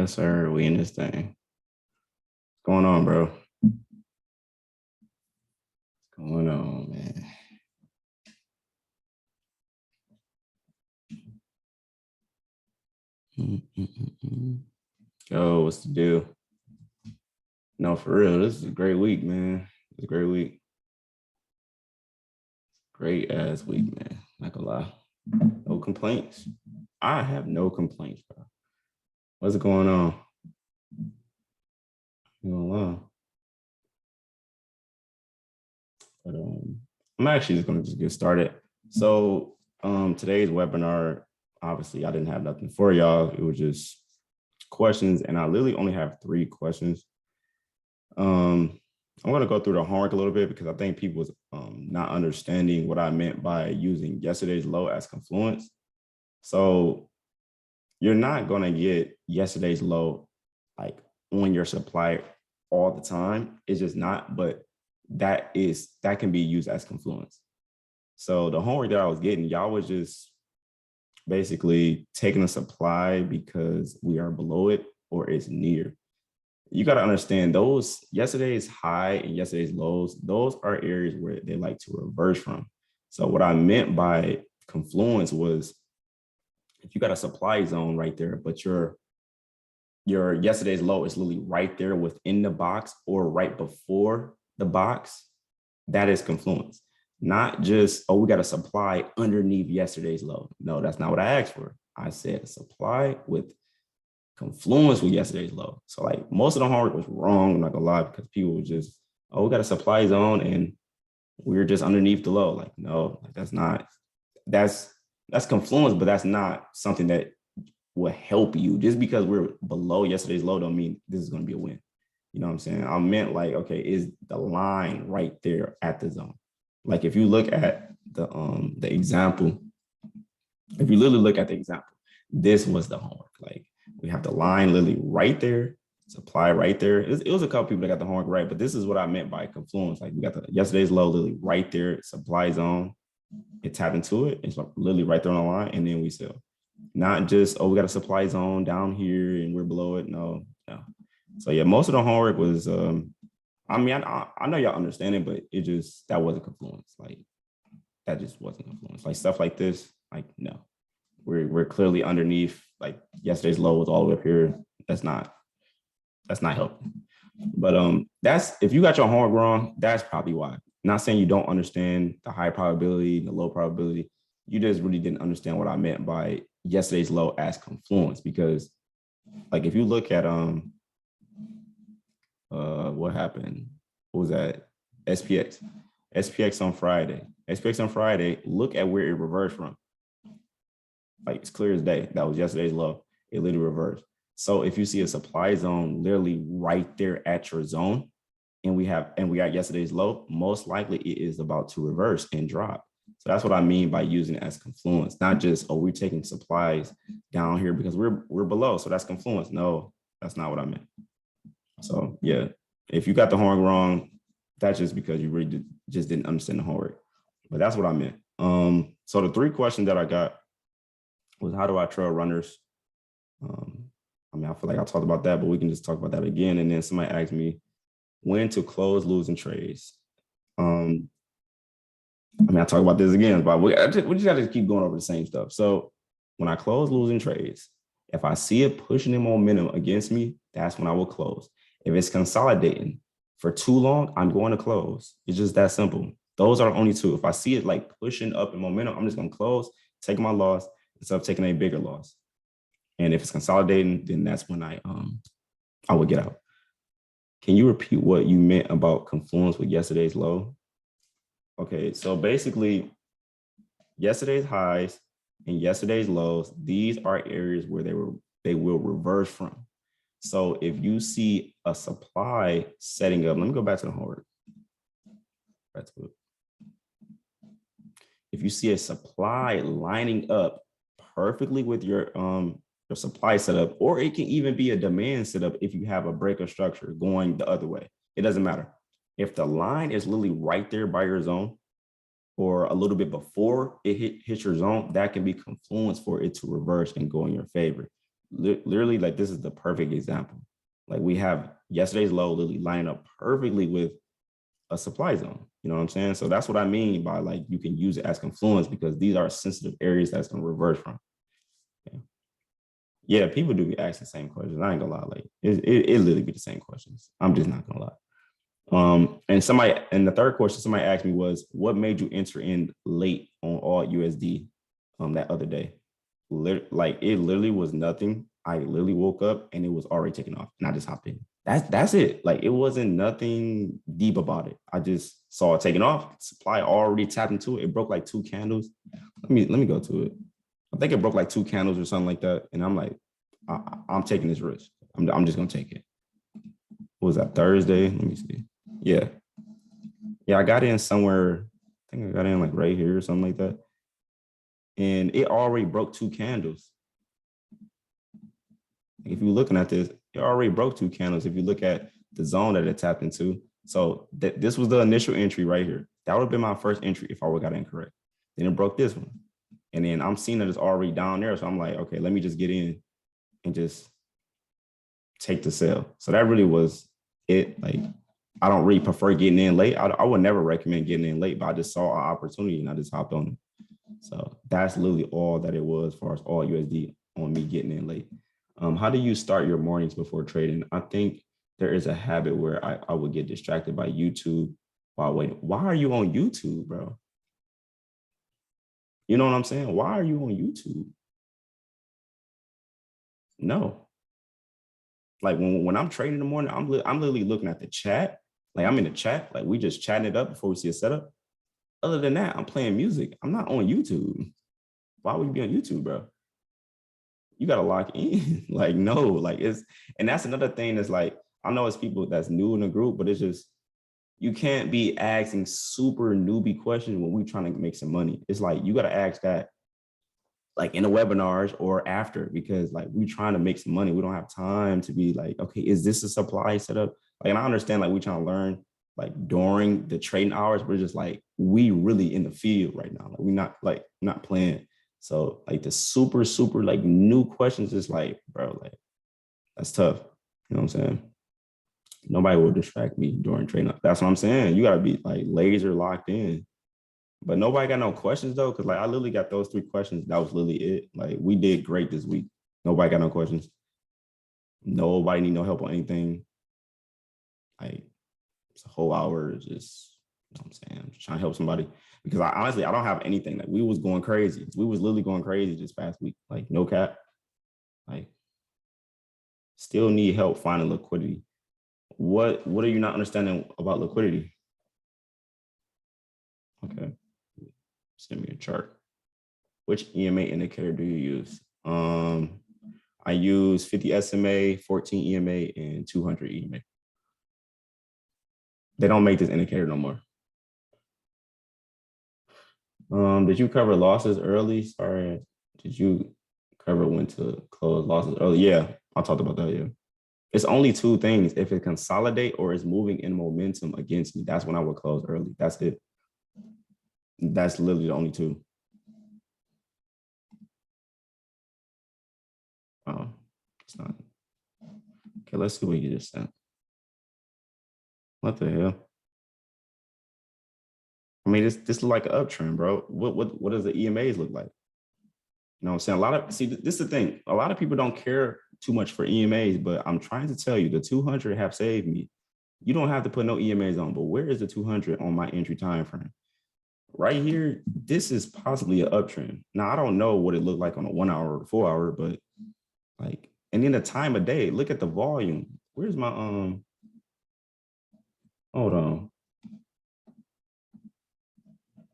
Yes, sir. We in this thing. What's going on, bro? What's going on, man? Mm-mm-mm-mm. Yo, what's the deal? No, for real. This is a great week, man. It's a great week. Great ass week, man. Not gonna lie. No complaints. I have no complaints, bro. What's going on? You gonna lie. But I'm actually just gonna get started. So today's webinar, obviously I didn't have nothing for y'all. It was just questions, and I literally only have 3 questions. I'm going to go through the homework a little bit because I think people was not understanding what I meant by using yesterday's low as confluence. So you're not going to get yesterday's low like on your supply all the time. It's just not, but that can be used as confluence. So the homework that I was getting, y'all was just basically taking a supply because we are below it or it's near. You got to understand those yesterday's high and yesterday's lows, those are areas where they like to reverse from. So what I meant by confluence was if you got a supply zone right there, but your yesterday's low is literally right there within the box or right before the box, that is confluence. Not just, oh, we got a supply underneath yesterday's low. No, that's not what I asked for. I said a supply with confluence with yesterday's low. So like most of the homework was wrong, I'm not gonna lie, because people were just, oh, we got a supply zone and we're just underneath the low. Like, no, like that's confluence, but that's not something that will help you. Just because we're below yesterday's low don't mean this is gonna be a win. You know what I'm saying? I meant like, okay, is the line right there at the zone? Like if you look at the example, if you literally look at the example, this was the homework. Like we have the line literally right there, supply right there. It was a couple people that got the homework right, but this is what I meant by confluence. Like we got the yesterday's low literally right there, supply zone. It tapped into it. It's literally right there on the line, and then we sell. Not just, oh, we got a supply zone down here and we're below it. No. So yeah, most of the homework was I mean, I know y'all understand it, but it just, that wasn't confluence. Like that just wasn't confluence. Like stuff like this, like no. We're clearly underneath, like yesterday's low was all the way up here. That's not helping. But that's, if you got your homework wrong, that's probably why. Not saying you don't understand the high probability, the low probability. You just really didn't understand what I meant by yesterday's low as confluence. Because like if you look at what happened? What was that? SPX. SPX on Friday. SPX on Friday, look at where it reversed from. Like it's clear as day. That was yesterday's low. It literally reversed. So if you see a supply zone literally right there at your zone, and we got yesterday's low, most likely it is about to reverse and drop. So that's what I mean by using it as confluence, not just, oh, we're taking supplies down here because we're below. So that's confluence. No, that's not what I meant. So yeah, if you got the homework wrong, that's just because you really just didn't understand the homework. But that's what I meant. So the 3 questions that I got was, how do I trail runners? I mean, I feel like I talked about that, but we can just talk about that again. And then somebody asked me when to close losing trades. I mean, I talk about this again, but we just got to keep going over the same stuff. So when I close losing trades, if I see it pushing in momentum against me, that's when I will close. If it's consolidating for too long, I'm going to close. It's just that simple. Those are the only 2. If I see it like pushing up in momentum, I'm just going to close, take my loss instead of taking a bigger loss. And if it's consolidating, then that's when I would get out. Can you repeat what you meant about confluence with yesterday's low? Okay, so basically, yesterday's highs and yesterday's lows, these are areas where they will reverse from. So if you see a supply setting up, let me go back to the homework. If you see a supply lining up perfectly with your supply setup, or it can even be a demand setup if you have a breaker structure going the other way. It doesn't matter. If the line is literally right there by your zone or a little bit before it hits your zone, that can be confluence for it to reverse and go in your favor. literally, like, this is the perfect example. Like, we have yesterday's low literally lining up perfectly with a supply zone. You know what I'm saying? So that's what I mean by, like, you can use it as confluence because these are sensitive areas that's going to reverse from. Yeah. Yeah, people do be asking the same questions. I ain't gonna lie, like it literally be the same questions. I'm just not gonna lie. And the third question somebody asked me was, what made you enter in late on all USD that other day? Like, it literally was nothing. I literally woke up and it was already taken off, and I just hopped in. That's it. Like, it wasn't nothing deep about it. I just saw it taking off. Supply already tapped into it. It broke like two candles. Let me go to it. I think it broke like two candles or something like that. And I'm like, I'm taking this risk. I'm just gonna take it. What was that, Thursday? Let me see. Yeah. Yeah, I got in somewhere. I think I got in like right here or something like that. And it already broke two candles. If you're looking at this, it already broke two candles. If you look at the zone that it tapped into. So this was the initial entry right here. That would have been my first entry if I would have got it incorrect. Then it broke this one. And then I'm seeing that it's already down there. So I'm like, okay, let me just get in and just take the sell. So that really was it. Like, I don't really prefer getting in late. I would never recommend getting in late, but I just saw an opportunity and I just hopped on it. So that's literally all that it was as far as all USD on me getting in late. How do you start your mornings before trading? I think there is a habit where I would get distracted by YouTube while waiting. Why are you on YouTube, bro? You know what I'm saying? Why are you on YouTube? No. Like, when I'm trading in the morning, I'm literally looking at the chat. Like, I'm in the chat. Like, we just chatting it up before we see a setup. Other than that, I'm playing music. I'm not on YouTube. Why would you be on YouTube, bro? You gotta lock in. Like, no, like, and that's another thing that's like, I know it's people that's new in the group, but it's just, you can't be asking super newbie questions when we're trying to make some money. It's like, you gotta ask that like in the webinars or after, because like, we trying to make some money. We don't have time to be like, okay, is this a supply setup? Like, and I understand, like, we trying to learn like during the trading hours, but just like, we really in the field right now. Like, we not playing. So like, the super, super like new questions is like, bro, like, that's tough. You know what I'm saying? Nobody will distract me during trading. That's what I'm saying. You gotta be like laser locked in. But nobody got no questions though, because like, I literally got those three questions. That was literally it. Like, we did great this week. Nobody got no questions. Nobody need no help on anything. Like, it's a whole hour. Just, you know what I'm saying? I'm just trying to help somebody, because I honestly, I don't have anything. Like, we was going crazy. We was literally going crazy this past week. Like, no cap. Like, still need help finding liquidity. What are you not understanding about liquidity? Okay. Send me a chart. Which EMA indicator do you use? I use 50 SMA, 14 EMA, and 200 EMA. They don't make this indicator no more. Did you cover losses early? Sorry, did you cover when to close losses early? Yeah, I talked about that. Yeah, it's only two things. If it consolidate or is moving in momentum against me, that's when I would close early. That's it. That's literally the only two. Oh, it's not. Okay, let's see what you just sent. What the hell? I mean, this is like an uptrend, bro. What does the EMAs look like? You know what I'm saying? This is the thing. A lot of people don't care too much for EMAs, but I'm trying to tell you, the 200 have saved me. You don't have to put no EMAs on, but where is the 200 on my entry time frame? Right here, this is possibly an uptrend. Now, I don't know what it looked like on a 1 hour or 4 hour, but like, and then the time of day, look at the volume. Where's my, hold on.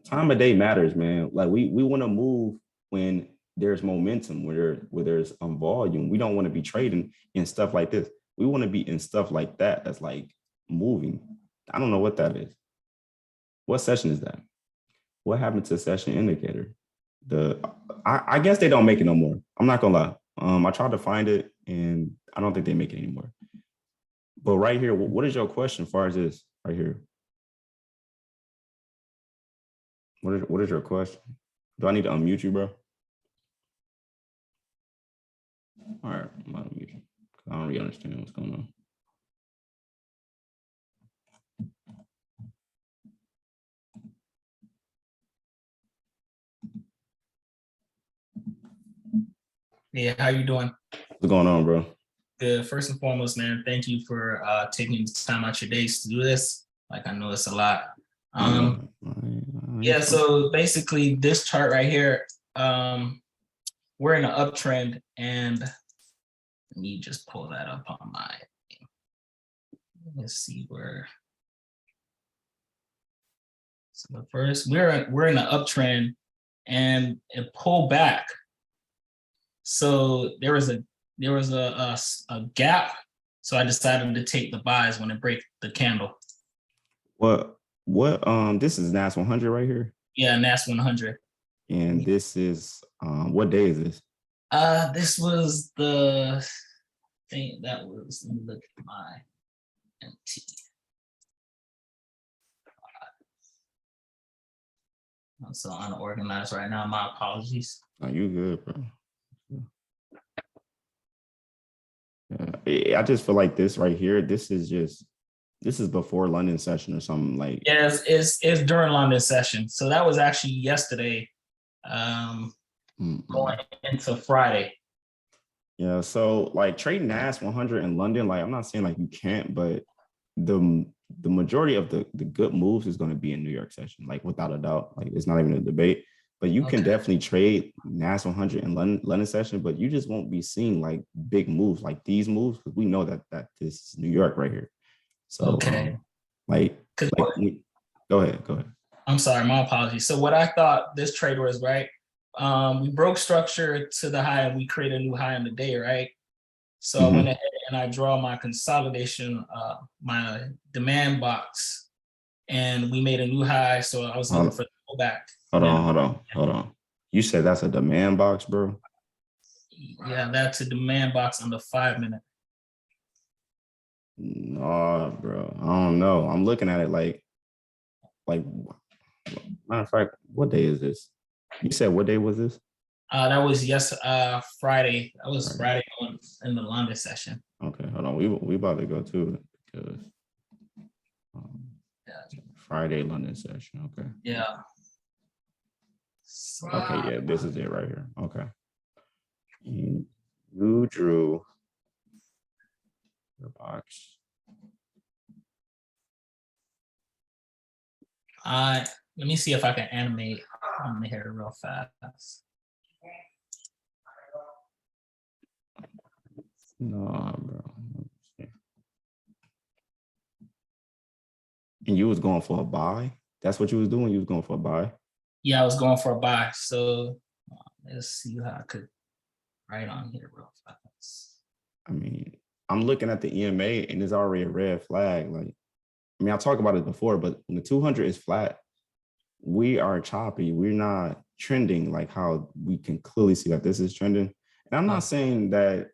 Time of day matters, man. Like, we want to move when there's momentum, where there's volume. We don't want to be trading in stuff like this. We want to be in stuff like that that's like moving. I don't know what that is. What session is that? What happened to session indicator? I guess they don't make it no more. I'm not gonna lie. I tried to find it and I don't think they make it anymore. But right here, what is your question as far as this right here? What is your question? Do I need to unmute you, bro? All right, I'm about to mute you. I don't really understand what's going on. Yeah, how you doing? What's going on, bro? Good. First and foremost, man, thank you for taking the time out your days to do this. Like I know it's a lot. Oh no. Yeah, so basically this chart right here, we're in an uptrend, and let me just pull that up on my, let's see where. So the first, we're in an uptrend and it pulled back. So there was a gap. So I decided to take the buys when it break the candle. What this is NAS 100 right here? Yeah, NAS 100. And this is what day is this? This was the thing that was, let me look at my MT. I'm so unorganized right now. My apologies. Oh, you good, bro. Yeah, I just feel like this right here, this is before London session or something like. Yeah, it's during London session. So that was actually yesterday, going into Friday. Yeah, so like trading NAS 100 in London, like I'm not saying like you can't, but the majority of the good moves is going to be in New York session, like without a doubt. Like it's not even a debate. But you can definitely trade NAS 100 in London session, but you just won't be seeing like big moves like these moves because we know that this is New York right here. So go ahead. I'm sorry, my apologies. So what I thought this trade was, right? We broke structure to the high and we created a new high in the day, right? So I went ahead and I draw my consolidation, my demand box, and we made a new high. So I was looking for the pullback. Hold on. You said that's a demand box, bro? Yeah, that's a demand box on the 5 minute. No, bro. I don't know. I'm looking at it like matter of fact, what day is this? You said what day was this? That was Friday. That was Friday in the London session. Okay, hold on. We about to go to it because Friday London session. Okay. Yeah. Okay, yeah, this is it right here. Okay. You drew your box. Let me see if I can animate here real fast. No, bro. And you was going for a buy? That's what you was doing? You was going for a buy? Yeah, I was going for a buy. So let's see how I could write on here real fast. I mean, I'm looking at the EMA and there's already a red flag. Like, I mean, I talked about it before, but when the 200 is flat, we are choppy. We're not trending like how we can clearly see that this is trending. And I'm not saying that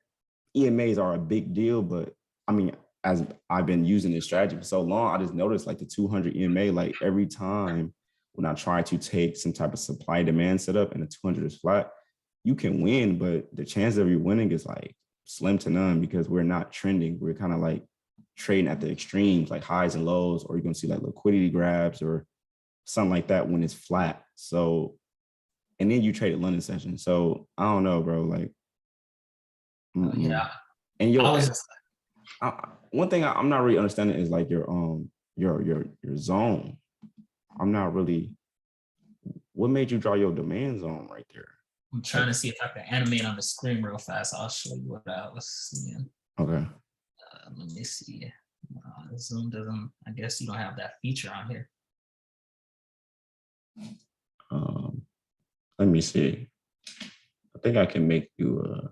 EMAs are a big deal, but I mean, as I've been using this strategy for so long, I just noticed like the 200 EMA, like every time when I try to take some type of supply demand setup and the 200 is flat, you can win, but the chance of you winning is like slim to none because we're not trending. We're kind of like trading at the extremes, like highs and lows, or you're gonna see like liquidity grabs or something like that when it's flat. So, and then you trade at London session. So I don't know, bro. Like, yeah. And one thing I'm not really understanding is like your zone. I'm not really. What made you draw your demand zone right there? I'm trying to see if I can animate on the screen real fast. I'll show you what I was seeing. Okay. Let me see. Zoom doesn't. I guess you don't have that feature on here. Let me see. I think I can make you.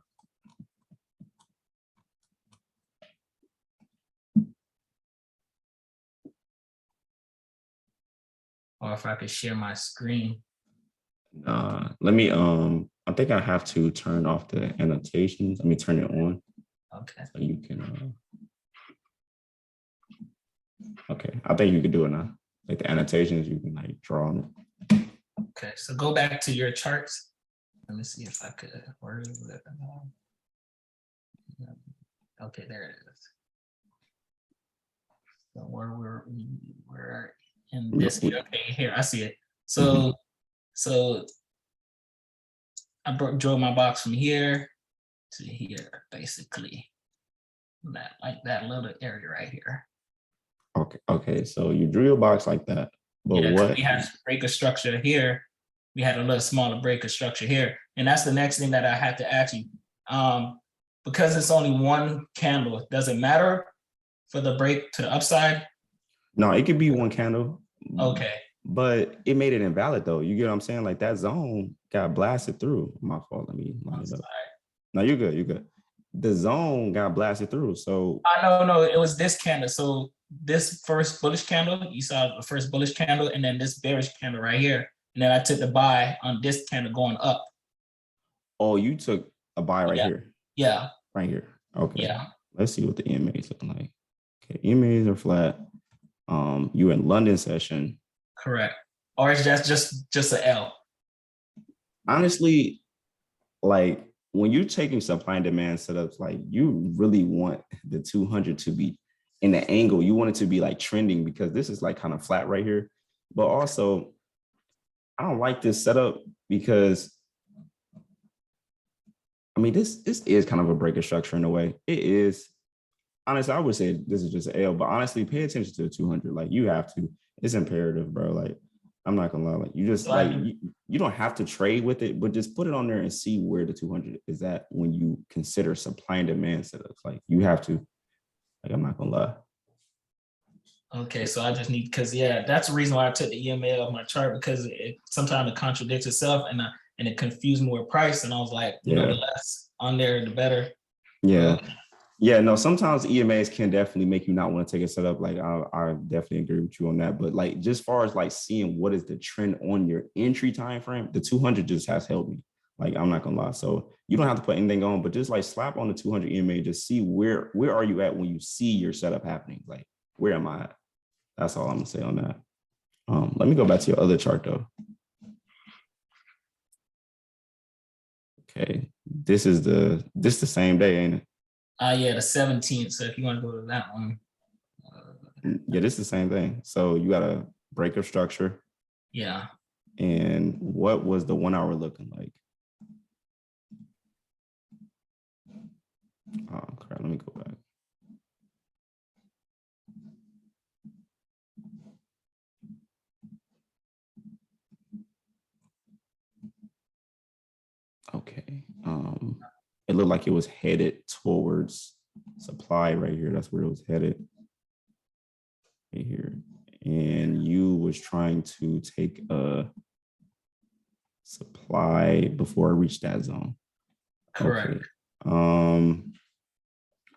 Or if I could share my screen. Let me. I think I have to turn off the annotations. Let me turn it on. Okay. So you can. Okay, I think you can do it now. Like the annotations, you can like draw on it. Okay, so go back to your charts. Let me see if I could word it. Okay, there it is. So we're in this here. Okay, here I see it. So I drove my box from here to here, basically. That like that little area right here. Okay. So you drew your box like that, but Yeah, 'cause what? we had breaker structure here. We had a little smaller breaker structure here, and that's the next thing that I had to ask you. Because it's only one candle, does it matter for the break to the upside? No, it could be one candle. Okay. But it made it invalid though. You get what I'm saying? Like that zone got blasted through. My fault. Let me line it up. No, you're good. You're good. The zone got blasted through. So No, it was this candle. So this first bullish candle, you saw the first bullish candle, and then this bearish candle right here. And then I took the buy on this candle going up. oh, you took a buy right here. Yeah. Right here. Okay. Yeah. Let's see what the EMA is looking like. Okay, EMAs are flat. You in London session. Correct. Or is that just an L? Honestly, like when you're taking supply and demand setups, like you really want the 200 to be in the angle. You want it to be like trending because this is like kind of flat right here. But also, I don't like this setup because I mean, this is kind of a breaker structure in a way. It is. Honestly, I would say this is just an L, but honestly, pay attention to the 200. Like you have to. It's imperative, bro. Like I'm not gonna lie. Like you just like you don't have to trade with it, but just put it on there and see where the 200 is at when you consider supply and demand setups. Like you have to. Like I'm not gonna lie. Okay, so I just need because that's the reason why I took the EMA off my chart because sometimes it contradicts itself and it confused me with price and I was like, you know, the less on there, the better. Yeah. Yeah, no, sometimes EMAs can definitely make you not want to take a setup. Like I definitely agree with you on that. But like just far as like seeing what is the trend on your entry time frame, the 200 just has helped me. Like I'm not gonna lie. So you don't have to put anything on, but just like slap on the 200 EMA, just see where are you at when you see your setup happening. Like where am I at? That's all I'm gonna say on that. Let me go back to your other chart though. Okay, this is the same day, ain't it? Yeah, the 17th. So if you want to go to that one. Yeah, this is the same thing. So you got a breaker structure. Yeah. And what was the 1 hour looking like? Oh crap, let me go back. Okay. It looked like it was headed towards supply right here. That's where it was headed. Right here. And you was trying to take a supply before it reached that zone. Correct. Okay.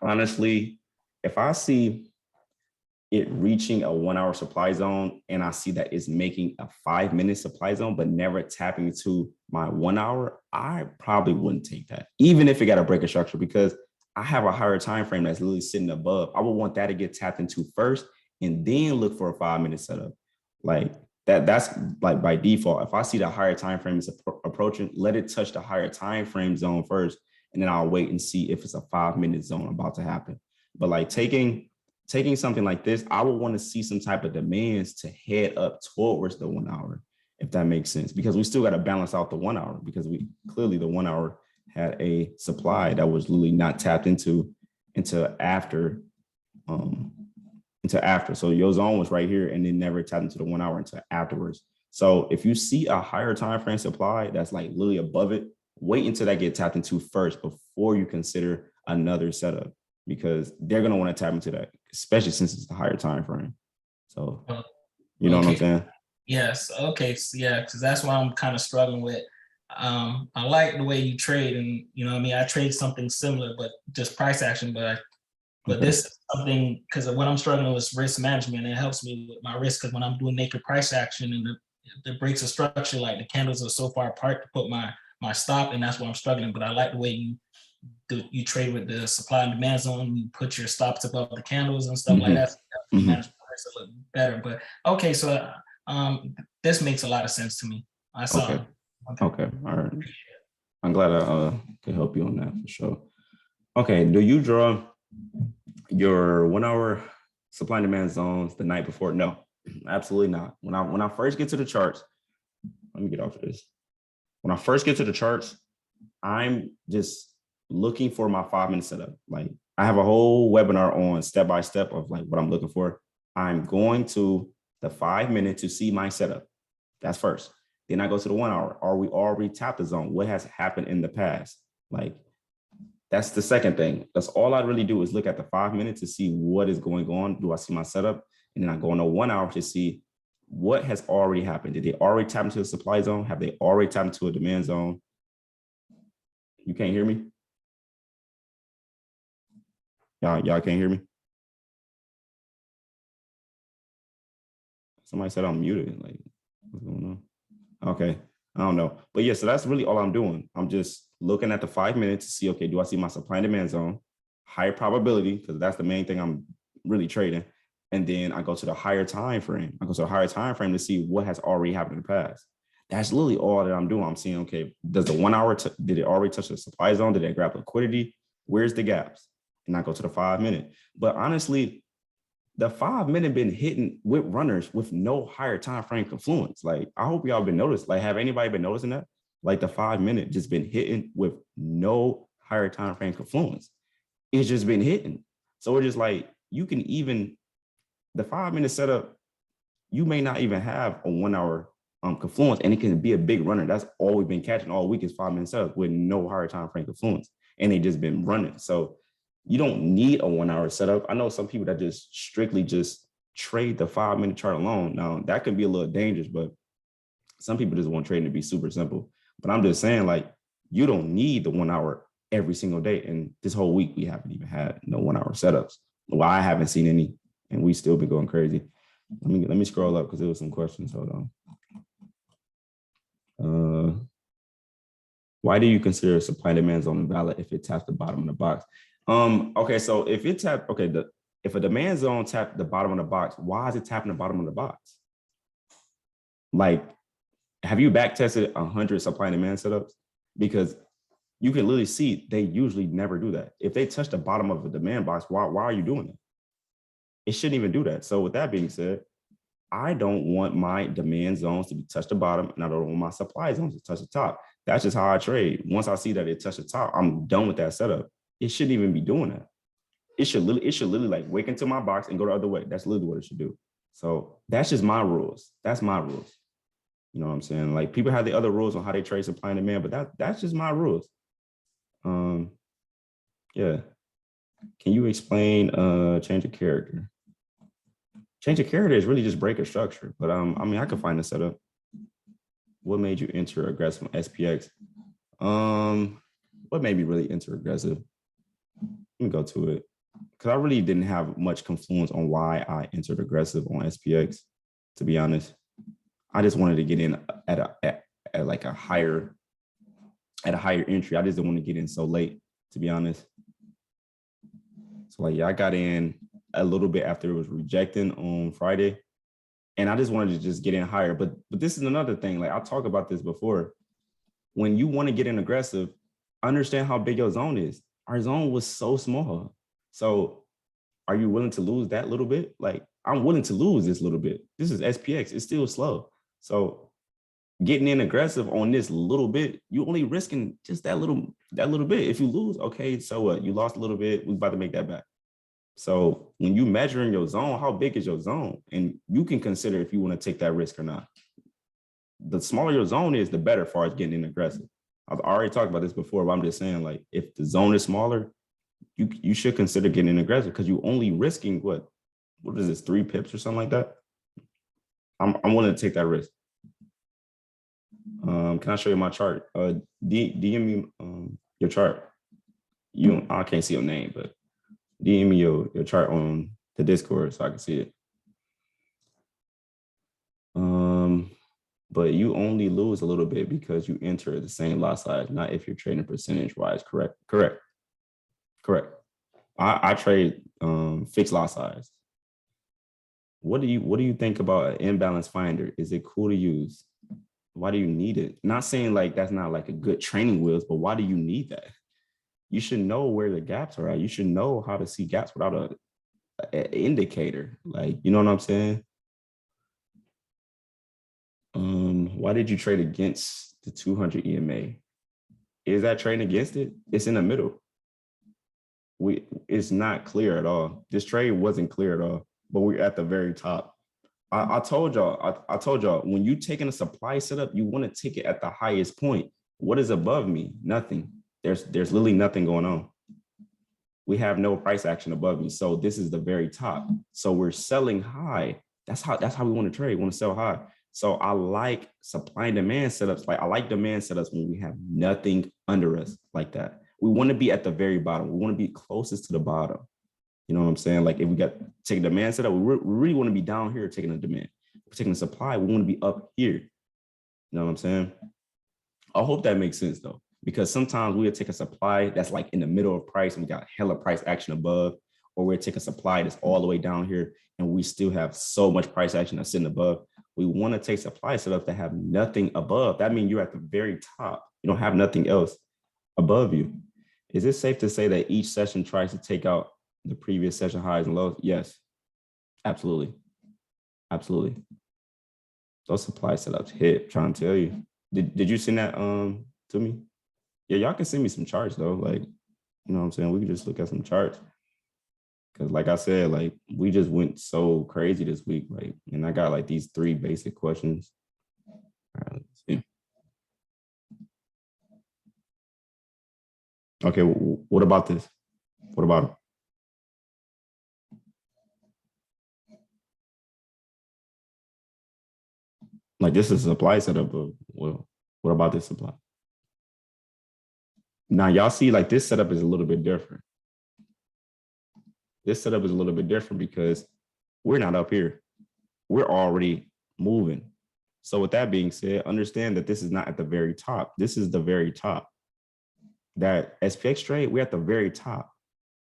Honestly, if I see it reaching a 1 hour supply zone and I see that it's making a 5-minute supply zone, but never tapping into my 1 hour, I probably wouldn't take that, even if it got a breaker structure, because I have a higher time frame that's literally sitting above. I would want that to get tapped into first and then look for a 5-minute setup. Like that's like by default. If I see the higher time frame is approaching, let it touch the higher time frame zone first, and then I'll wait and see if it's a 5-minute zone about to happen. But like taking something like this, I would want to see some type of demands to head up towards the 1 hour, if that makes sense, because we still got to balance out the 1 hour because we clearly the 1 hour had a supply that was literally not tapped into after. So your zone was right here and then never tapped into the 1 hour until afterwards. So if you see a higher time frame supply that's like literally above it, wait until that get tapped into first before you consider another setup, because they're going to want to tap into that, especially since it's the higher time frame. So you know what I'm saying? Yes. Okay. So, yeah, because that's what I'm kind of struggling with. I like the way you trade, and you know what I mean, I trade something similar, but just price action. But this is something, because what I'm struggling with is risk management. And it helps me with my risk, because when I'm doing naked price action and the breaks of structure, like the candles are so far apart to put my stop, and that's where I'm struggling. But I like the way you trade with the supply and demand zone. You put your stops above the candles and stuff like that. So you manage the price a little better. But okay, so this makes a lot of sense to me. I saw. Okay. All right. I'm glad I could help you on that for sure. Okay, do you draw your 1 hour supply and demand zones the night before? No, absolutely not. When I first get to the charts, let me get off of this. When I first get to the charts, I'm just looking for my 5 minute setup. Like I have a whole webinar on step by step of like what I'm looking for. I'm going to the 5 minute to see my setup. That's first. Then I go to the 1 hour. Are we already tapped the zone? What has happened in the past? Like that's the second thing. That's all I really do is look at the 5 minutes to see what is going on. Do I see my setup? And then I go on a 1 hour to see what has already happened. Did they already tap into the supply zone? Have they already tapped into a demand zone? You can't hear me? Y'all can't hear me? Somebody said I'm muted. Like, what's going on? Okay, I don't know. But yeah, so that's really all I'm doing. I'm just looking at the 5 minutes to see, okay, do I see my supply and demand zone? Higher probability, because that's the main thing I'm really trading. And then I go to the higher time frame. I go to the higher time frame to see what has already happened in the past. That's literally all that I'm doing. I'm seeing, okay, does the 1 hour, did it already touch the supply zone? Did it grab liquidity? Where's the gaps? And I go to the 5 minute. But honestly, the 5 minute been hitting with runners with no higher time frame confluence. Like I hope y'all been noticed. Like, have anybody been noticing that? Like the 5 minute just been hitting with no higher time frame confluence. It's just been hitting. So we're just like, you can even the 5 minute setup, you may not even have a 1 hour confluence, and it can be a big runner. That's all we've been catching all week is 5 minute setup with no higher time frame confluence, and they just been running. So you don't need a 1 hour setup. I know some people that just strictly just trade the 5 minute chart alone. Now that can be a little dangerous, but some people just want trading to be super simple. But I'm just saying, like, you don't need the 1 hour every single day. And this whole week, we haven't even had no 1 hour setups. Well, I haven't seen any, and we still been going crazy. Let me scroll up because there was some questions. Hold on. Why do you consider supply and demand zone invalid if it taps the bottom of the box? Okay, so if it tap, okay, if a demand zone tap the bottom of the box, why is it tapping the bottom of the box? Like, have you back tested 100 supply and demand setups? Because you can literally see they usually never do that. If they touch the bottom of the demand box, why are you doing it? It shouldn't even do that. So with that being said, I don't want my demand zones to be touch the bottom, and I don't want my supply zones to touch the top. That's just how I trade. Once I see that it touched the top, I'm done with that setup. It shouldn't even be doing that. It should literally like wake into my box and go the other way. That's literally what it should do. So that's just my rules. That's my rules. You know what I'm saying? Like people have the other rules on how they trade supply and demand, but that's just my rules. Yeah. Can you explain change of character? Change of character is really just break a structure, but I mean I could find a setup. What made you enter aggressive on SPX? What made me really enter aggressive? Let me go to it. Because I really didn't have much confluence on why I entered aggressive on SPX, to be honest. I just wanted to get in at like a higher entry. I just didn't want to get in so late, to be honest. So like, yeah, I got in a little bit after it was rejecting on Friday. And I just wanted to just get in higher. But this is another thing. Like I talked about this before. When you want to get in aggressive, understand how big your zone is. Our zone was so small. So are you willing to lose that little bit? Like I'm willing to lose this little bit. This is SPX. It's still slow. So getting in aggressive on this little bit, you only risking just that little bit. If you lose, okay, so what? You lost a little bit. We're about to make that back. So when you measuring your zone, how big is your zone? And you can consider if you want to take that risk or not. The smaller your zone is, the better as far as getting in aggressive. I've already talked about this before, but I'm just saying, like, if the zone is smaller, you should consider getting in aggressive because you only risking what is this, 3 pips or something like that? I'm willing to take that risk. Can I show you my chart? DM me your chart. I can't see your name, but DM me your chart on the Discord so I can see it. But you only lose a little bit because you enter the same lot size, not if you're trading percentage wise. Correct. I trade fixed lot size. What do you think about an imbalance finder? Is it cool to use? Why do you need it? Not saying like that's not like a good training wheels, but why do you need that? You should know where the gaps are at. You should know how to see gaps without a indicator. Like, you know what I'm saying? Why did you trade against the 200 EMA? Is that trading against it? It's in the middle. It's not clear at all. This trade wasn't clear at all, but we're at the very top. I told y'all, I told y'all, when you taking a supply setup, you want to take it at the highest point. What is above me? Nothing. There's literally nothing going on. We have no price action above me. So this is the very top. So we're selling high. That's how we want to trade. We want to sell high. So I like supply and demand setups. Like I like demand setups when we have nothing under us like that. We want to be at the very bottom. We want to be closest to the bottom. You know what I'm saying? Like if we got taking demand setup, we really want to be down here taking a demand. If we're taking a supply, we want to be up here. You know what I'm saying? I hope that makes sense though, because sometimes we'll take a supply that's like in the middle of price and we got hella price action above, or we'll take a supply that's all the way down here and we still have so much price action that's sitting above. We want to take supply setups that have nothing above. That means you're at the very top. You don't have nothing else above you. Is it safe to say that each session tries to take out the previous session highs and lows? Yes, absolutely. Absolutely. Those supply setups hit, trying to tell you. Did you send that to me? Yeah, y'all can send me some charts though. Like, you know what I'm saying? We can just look at some charts. Cause like I said, like we just went so crazy this week. Like, and I got like these 3 basic questions. All right, let's see. Okay, what about this? What about it? Like this is a supply setup, but well, what about this supply? Now y'all see like this setup is a little bit different. This setup is a little bit different because we're not up here. We're already moving. So with that being said, understand that this is not at the very top. This is the very top. That SPX trade, we're at the very top,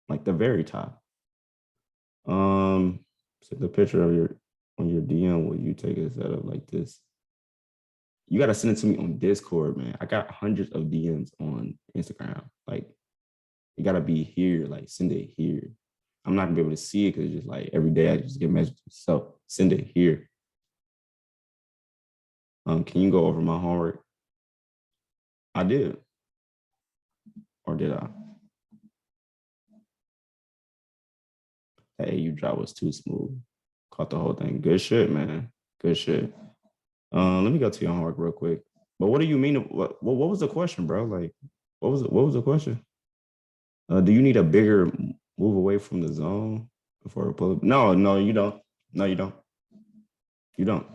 like the very top. So the picture of your on your DM, will you take a setup like this? You got to send it to me on Discord, man. I got hundreds of DMs on Instagram. Like, you got to be here. Like, send it here. I'm not gonna be able to see it because just like every day I just get messages. So send it here. Can you go over my homework? I did. Or did I? That AU drop was too smooth. Caught the whole thing. Good shit, man. Good shit. Let me go to your homework real quick. But what do you mean? What was the question, bro? Like, what was the question? Do you need a bigger move away from the zone before a pull up? No, you don't. No, you don't. You don't.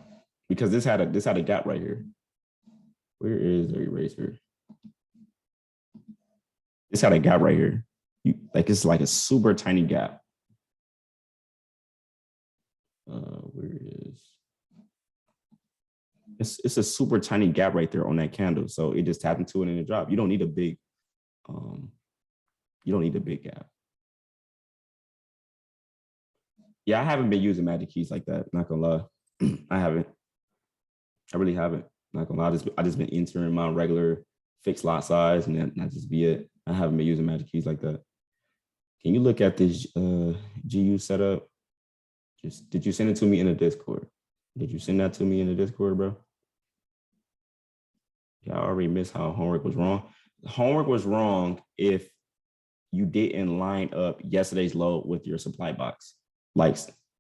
Because this had a gap right here. Where is the eraser? This had a gap right here. It's like a super tiny gap. Where is it's a super tiny gap right there on that candle. So it just tapped into it and it dropped. You don't need a big gap. Yeah, I haven't been using magic keys like that, not gonna lie. I haven't. I really haven't. Not gonna lie. I just been entering my regular fixed lot size and then that just be it. I haven't been using magic keys like that. Can you look at this GU setup? Did you send it to me in the Discord? Did you send that to me in the Discord, bro? Yeah, I already missed how homework was wrong. Homework was wrong if you didn't line up yesterday's load with your supply box. Like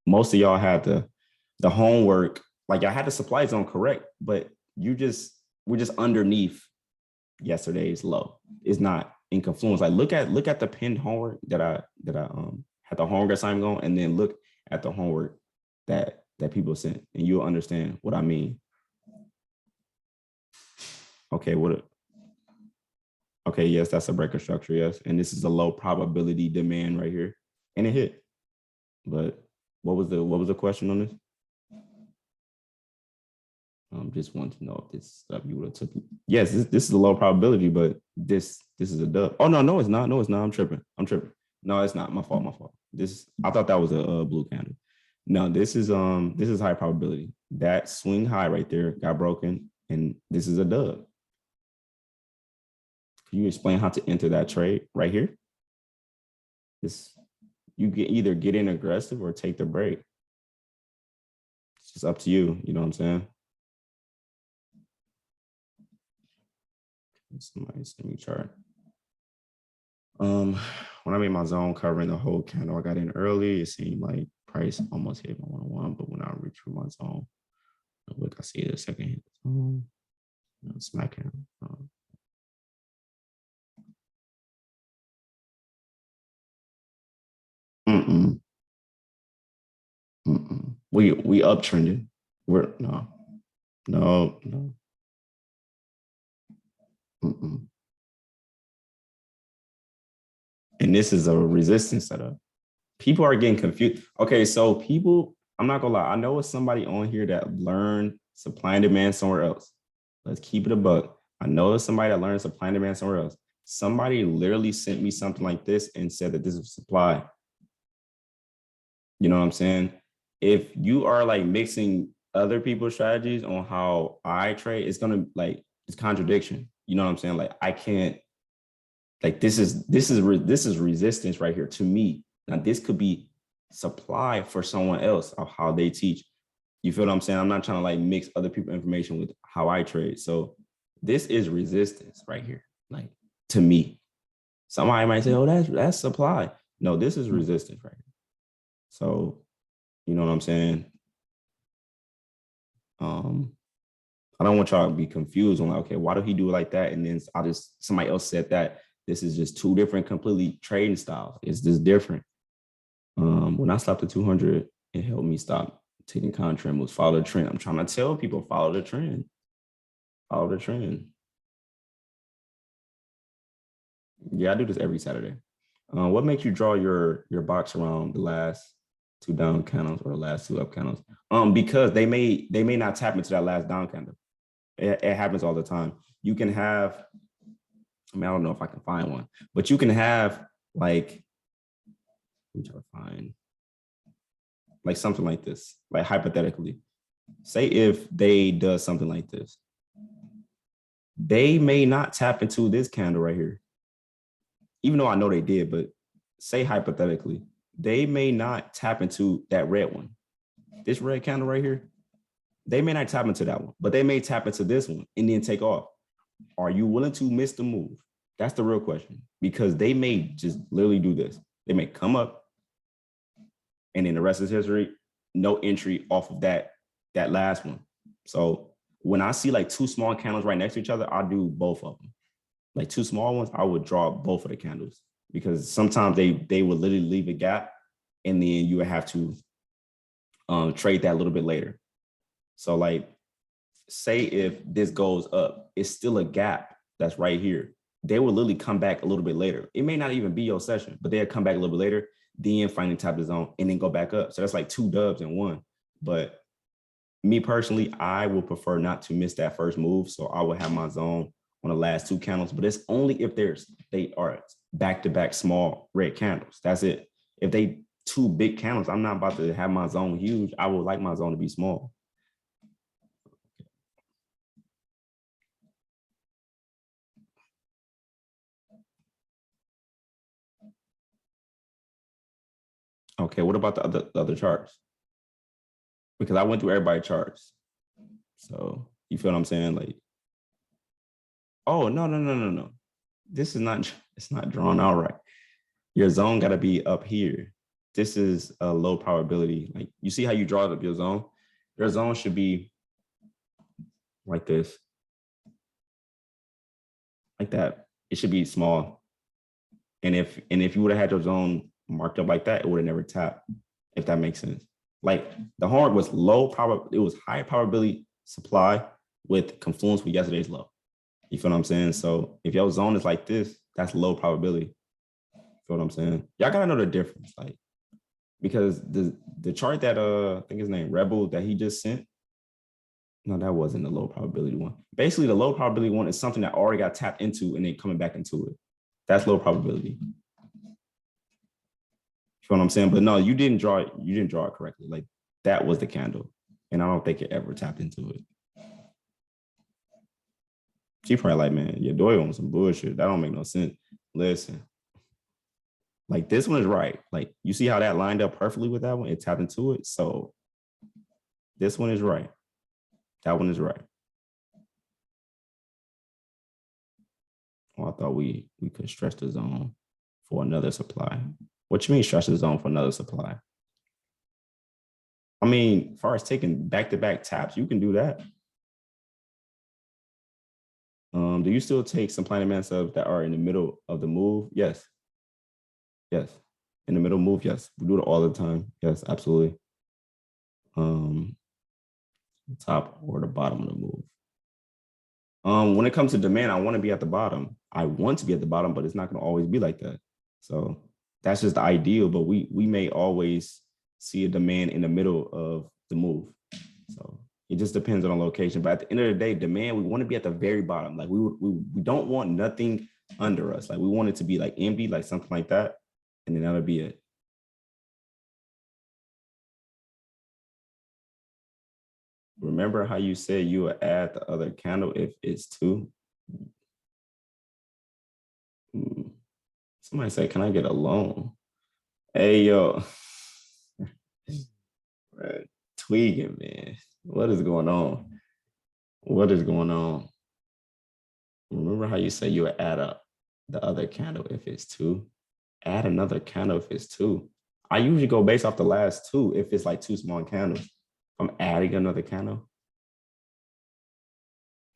most of y'all had the homework, like I had the supply zone correct, but we're just underneath yesterday's low. It's not in confluence. Like look at the pinned homework that I had the homework assignment on, and then look at the homework that people sent, and you'll understand what I mean. Okay, okay, yes, that's a breaker structure, yes. And this is a low probability demand right here. And it hit. But what was the question on this? Just want to know if this stuff you would have took. Yes, this is a low probability, but this is a dub. Oh no, it's not. No, it's not. I'm tripping. No, it's not. My fault. I thought that was a blue candle. No, this is high probability. That swing high right there got broken, and this is a dub. Can you explain how to enter that trade right here? This, you can either get in aggressive or take the break. It's just up to you. You know what I'm saying? Somebody send me a chart. When I made my zone covering the whole candle, I got in early. It seemed like price almost hit my 101, but when I reached for my zone, look, I see the second hit zone. Smack him. We uptrending. We're no. And this is a resistance setup. People are getting confused. Okay, so people, I'm not gonna lie. I know it's somebody on here that learned supply and demand somewhere else. Let's keep it a buck. I know it's somebody that learned supply and demand somewhere else. Somebody literally sent me something like this and said that this is supply. You know what I'm saying? If you are like mixing other people's strategies on how I trade, it's gonna like it's contradiction. You know what I'm saying? Like I can't. Like this is resistance right here to me. Now this could be supply for someone else of how they teach. You feel what I'm saying? I'm not trying to like mix other people's information with how I trade. So this is resistance right here. Like to me, somebody might say, "Oh, that's supply." No, this is resistance right here. So, you know what I'm saying? I don't want y'all to be confused on like, okay, why do he do it like that? And then somebody else said that. This is just two different completely trading styles. It's just different. When I stopped at 200, it helped me stop taking contract moves, follow the trend. I'm trying to tell people, follow the trend. Follow the trend. Yeah, I do this every Saturday. What makes you draw your box around the last two down candles or the last two up candles? Because they may not tap into that last down candle. It happens all the time. You can have, I mean, I don't know if I can find one, but you can have like, let me try to find like something like this, like hypothetically. Say if they does something like this, they may not tap into this candle right here, even though I know they did, but say hypothetically, they may not tap into that red one. This red candle right here, they may not tap into that one, but they may tap into this one and then take off. Are you willing to miss the move? That's the real question, because they may just literally do this. They may come up and then the rest is history, no entry off of that last one. So when I see like two small candles right next to each other, I do both of them. Like two small ones, I would draw both of the candles because sometimes they would literally leave a gap and then you would have to trade that a little bit later. So like, say if this goes up, it's still a gap that's right here. They will literally come back a little bit later. It may not even be your session, but they'll come back a little bit later, then finally tap the zone and then go back up. So that's like two dubs in one. But me personally, I would prefer not to miss that first move. So I would have my zone on the last two candles, but it's only if they are back-to-back small red candles. That's it. If they two big candles, I'm not about to have my zone huge. I would like my zone to be small. Okay, what about the other charts? Because I went through everybody's charts. So you feel what I'm saying? Like, oh, no. This is not, it's not drawn out right. Your zone got to be up here. This is a low probability. Like you see how you draw up your zone? Your zone should be like this. Like that. It should be small. And if you would have had your zone marked up like that, it would have never tapped, if that makes sense. Like the horn was low power, it was high probability supply with confluence with yesterday's low. You feel what I'm saying? So if your zone is like this, that's low probability. You feel what I'm saying? Y'all gotta know the difference. Like, because the chart that I think his name Rebel that he just sent, no, that wasn't the low probability one. Basically, the low probability one is something that already got tapped into and then coming back into it. That's low probability. You feel what I'm saying? But no, you didn't draw it correctly. Like that was the candle. And I don't think it ever tapped into it. She probably like, man, your Doyle on some bullshit. That don't make no sense. Listen, like this one is right. Like you see how that lined up perfectly with that one? It tapped into it. So this one is right. That one is right. Oh, I thought we could stretch the zone for another supply. What you mean stretch the zone for another supply? I mean, as far as taking back-to-back taps, you can do that. Do you still take some planet man subs that are in the middle of the move? Yes. Yes. In the middle move, yes. We do it all the time. Yes, absolutely. Top or the bottom of the move. When it comes to demand, I want to be at the bottom. I want to be at the bottom, but it's not going to always be like that. So that's just the ideal, but we may always see a demand in the middle of the move. So it just depends on the location. But at the end of the day, demand, we want to be at the very bottom. Like we don't want nothing under us. Like we want it to be like empty, like something like that. And then that'll be it. Remember how you said you would add the other candle if it's 2? Somebody say, can I get a loan? Hey, yo. Right. Tweaking, man. What is going on? What is going on? Remember how you say you would add up the other candle if it's 2? Add another candle if it's 2. I usually go based off the last 2 if it's like 2 small candles. I'm adding another candle.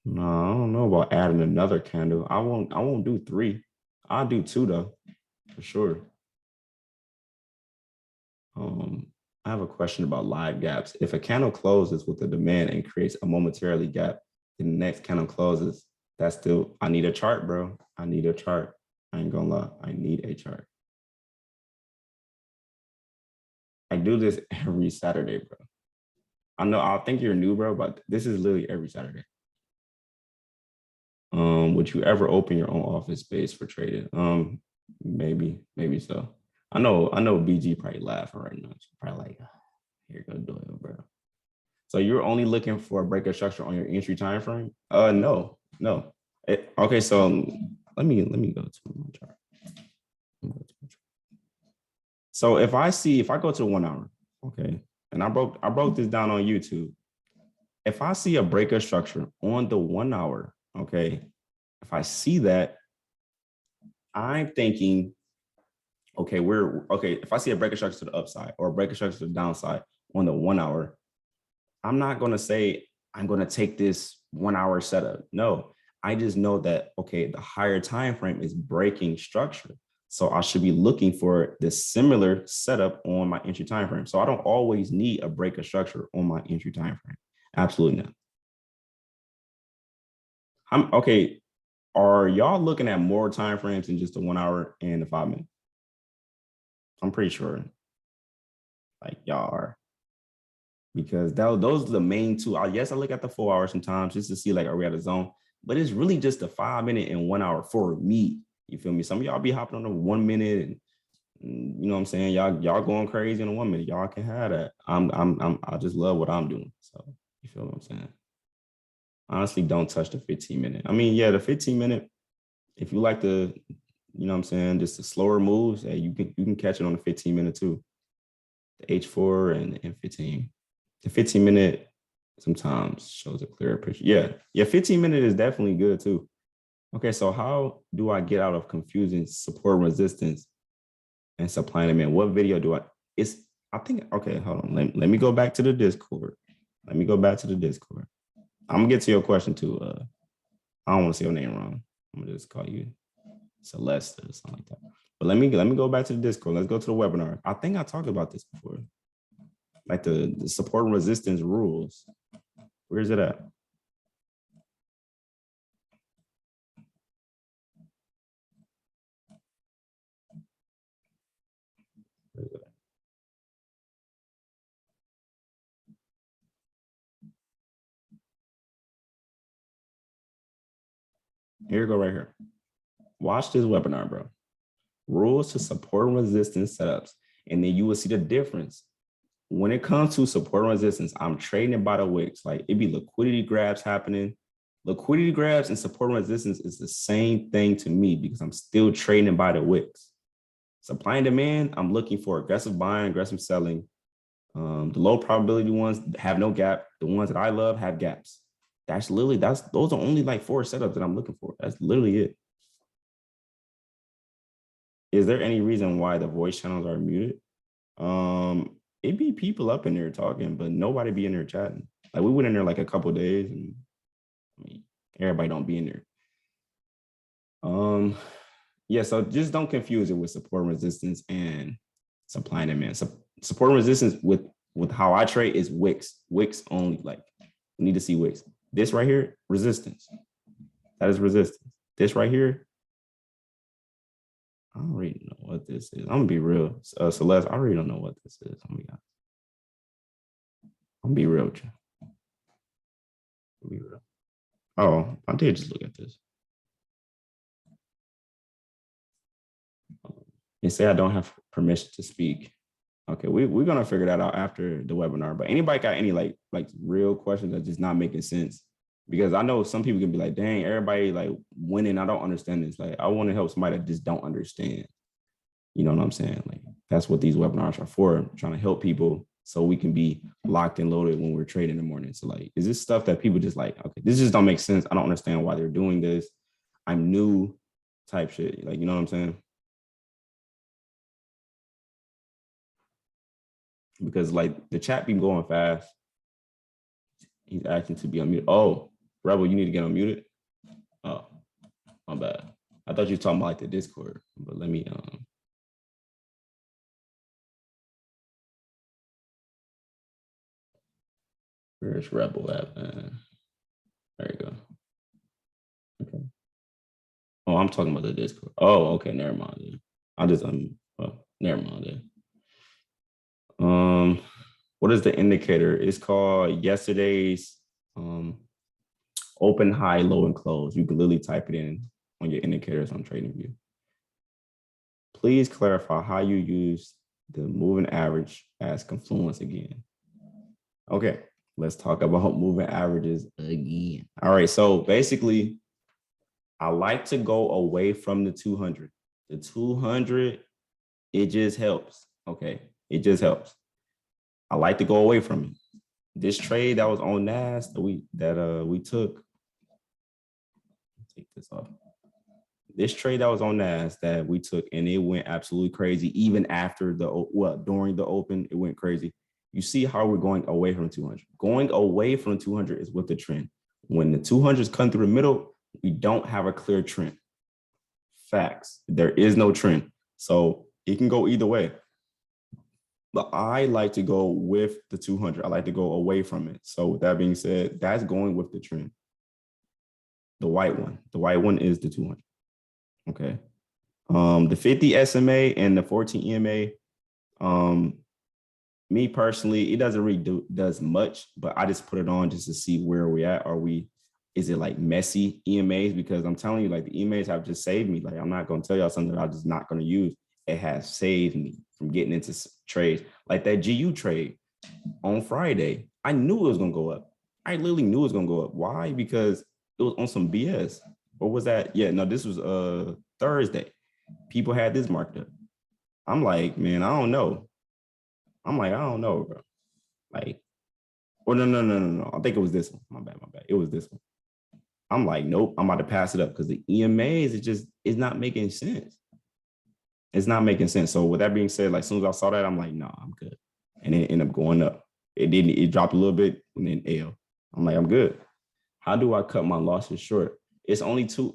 No, I don't know about adding another candle. I won't do 3. I'll do 2 though, for sure. I have a question about live gaps. If a candle closes with a demand and creates a momentarily gap, then the next candle closes. That's still, I need a chart, bro. I need a chart. I ain't gonna lie. I need a chart. I do this every Saturday, bro. I know, I think you're new, bro, but this is literally every Saturday. Would you ever open your own office space for trading? Maybe so. I know BG probably laughing right now. She's probably like, here you go, Doyle, bro. So you're only looking for a breakout structure on your entry time frame? No. Okay, so let me go to my chart. So if I go to 1 hour, okay, and I broke this down on YouTube. If I see a breakout structure on the 1 hour, okay, if I see that, I'm thinking, okay, if I see a breakout structure to the upside or a breakout structure to the downside on the 1 hour, I'm not going to say I'm going to take this 1 hour setup. No, I just know that, okay, the higher time frame is breaking structure. So I should be looking for this similar setup on my entry time frame. So I don't always need a breakout structure on my entry time frame. Absolutely not. Okay. Are y'all looking at more time frames than just the 1 hour and the 5 minutes? I'm pretty sure like y'all are, because those are the main 2. Yes, I look at the 4 hours sometimes just to see like, are we at a zone? But it's really just the 5 minute and 1 hour for me. You feel me? Some of y'all be hopping on the 1 minute and you know what I'm saying? Y'all going crazy in a 1 minute. Y'all can have that. I just love what I'm doing. So you feel what I'm saying? Honestly, don't touch the 15 minute. I mean, yeah, the 15 minute, if you like the, you know what I'm saying, just the slower moves, hey, you can catch it on the 15 minute too. The H4 and 15. The 15 minute sometimes shows a clearer picture. Yeah, 15 minute is definitely good too. Okay, so how do I get out of confusing support resistance and supply and demand? What video do okay, hold on. Let me go back to the Discord. I'm gonna get to your question too. I don't want to say your name wrong. I'm gonna just call you Celeste or something like that. But let me go back to the Discord. Let's go to the webinar. I think I talked about this before. Like the support and resistance rules. Where is it at? Here you go right here. Watch this webinar, bro. Rules to support and resistance setups. And then you will see the difference. When it comes to support and resistance, I'm trading it by the wicks. Like it be liquidity grabs happening. Liquidity grabs and support and resistance is the same thing to me because I'm still trading by the wicks. Supply and demand, I'm looking for aggressive buying, aggressive selling. The low probability ones have no gap. The ones that I love have gaps. Those are only like 4 setups that I'm looking for. That's literally it. Is there any reason why the voice channels are muted? It'd be people up in there talking, but nobody be in there chatting. Like we went in there like a couple days, and I mean, everybody don't be in there. Yeah, so just don't confuse it with support and resistance and supply and demand. Support and resistance with how I trade is wicks. Wicks only. Like we need to see wicks. This right here, resistance. That is resistance. This right here, I don't really know what this is. I'm gonna be real. Celeste, I really don't know what this is. I'm gonna be real with you. Be real. Oh, I did just look at this. And say I don't have permission to speak. Okay, we're gonna figure that out after the webinar. But anybody got any like real questions that just not making sense? Because I know some people can be like, dang, everybody like winning. I don't understand this. Like, I want to help somebody that just don't understand. You know what I'm saying? Like, that's what these webinars are for. I'm trying to help people so we can be locked and loaded when we're trading in the morning. So like, is this stuff that people just like, okay, this just don't make sense. I don't understand why they're doing this. I'm new type shit. Like, you know what I'm saying? Because like the chat be going fast. He's asking to be unmuted. Oh, Rebel, you need to get unmuted. Oh, my bad. I thought you were talking about like the Discord, but let me where's Rebel at, man? There you go. Okay. Oh, I'm talking about the Discord. Oh, okay, never mind. Then. I just well, never mind then. What is the indicator? It's called yesterday's open, high, low, and close. You can literally type it in on your indicators on TradingView. Please clarify how you use the moving average as confluence again. Okay, let's talk about moving averages again. All right, so basically, I like to go away from the 200. The 200, it just helps. Okay, it just helps. I like to go away from it. This trade that was on NAS that we took. Take this off. This trade that was on NAS that we took and it went absolutely crazy. Even after during the open, it went crazy. You see how we're going away from 200. Going away from 200 is with the trend. When the 200s come through the middle, we don't have a clear trend. Facts. There is no trend. So it can go either way. But I like to go with the 200. I like to go away from it. So with that being said, that's going with the trend. The white one is the 200. Okay. The 50 SMA and the 14 EMA, me personally, it doesn't really does much, but I just put it on just to see where we're at. Is it like messy EMAs? Because I'm telling you, like the EMAs have just saved me. Like I'm not going to tell y'all something that I'm just not going to use. It has saved me from getting into trades. Like that GU trade on Friday, I knew it was going to go up. I literally knew it was going to go up. Why? Because it was on some BS. What was that? Yeah, no, this was Thursday. People had this marked up. I'm like, man, I don't know. I don't know, bro. Like, or no. I think it was this one. My bad. It was this one. I'm like, nope, I'm about to pass it up because the EMAs, it's not making sense. It's not making sense. So with that being said, like as soon as I saw that, I'm like, no, I'm good. And it ended up going up. It dropped a little bit and then L. I'm like, I'm good. How do I cut my losses short? It's only two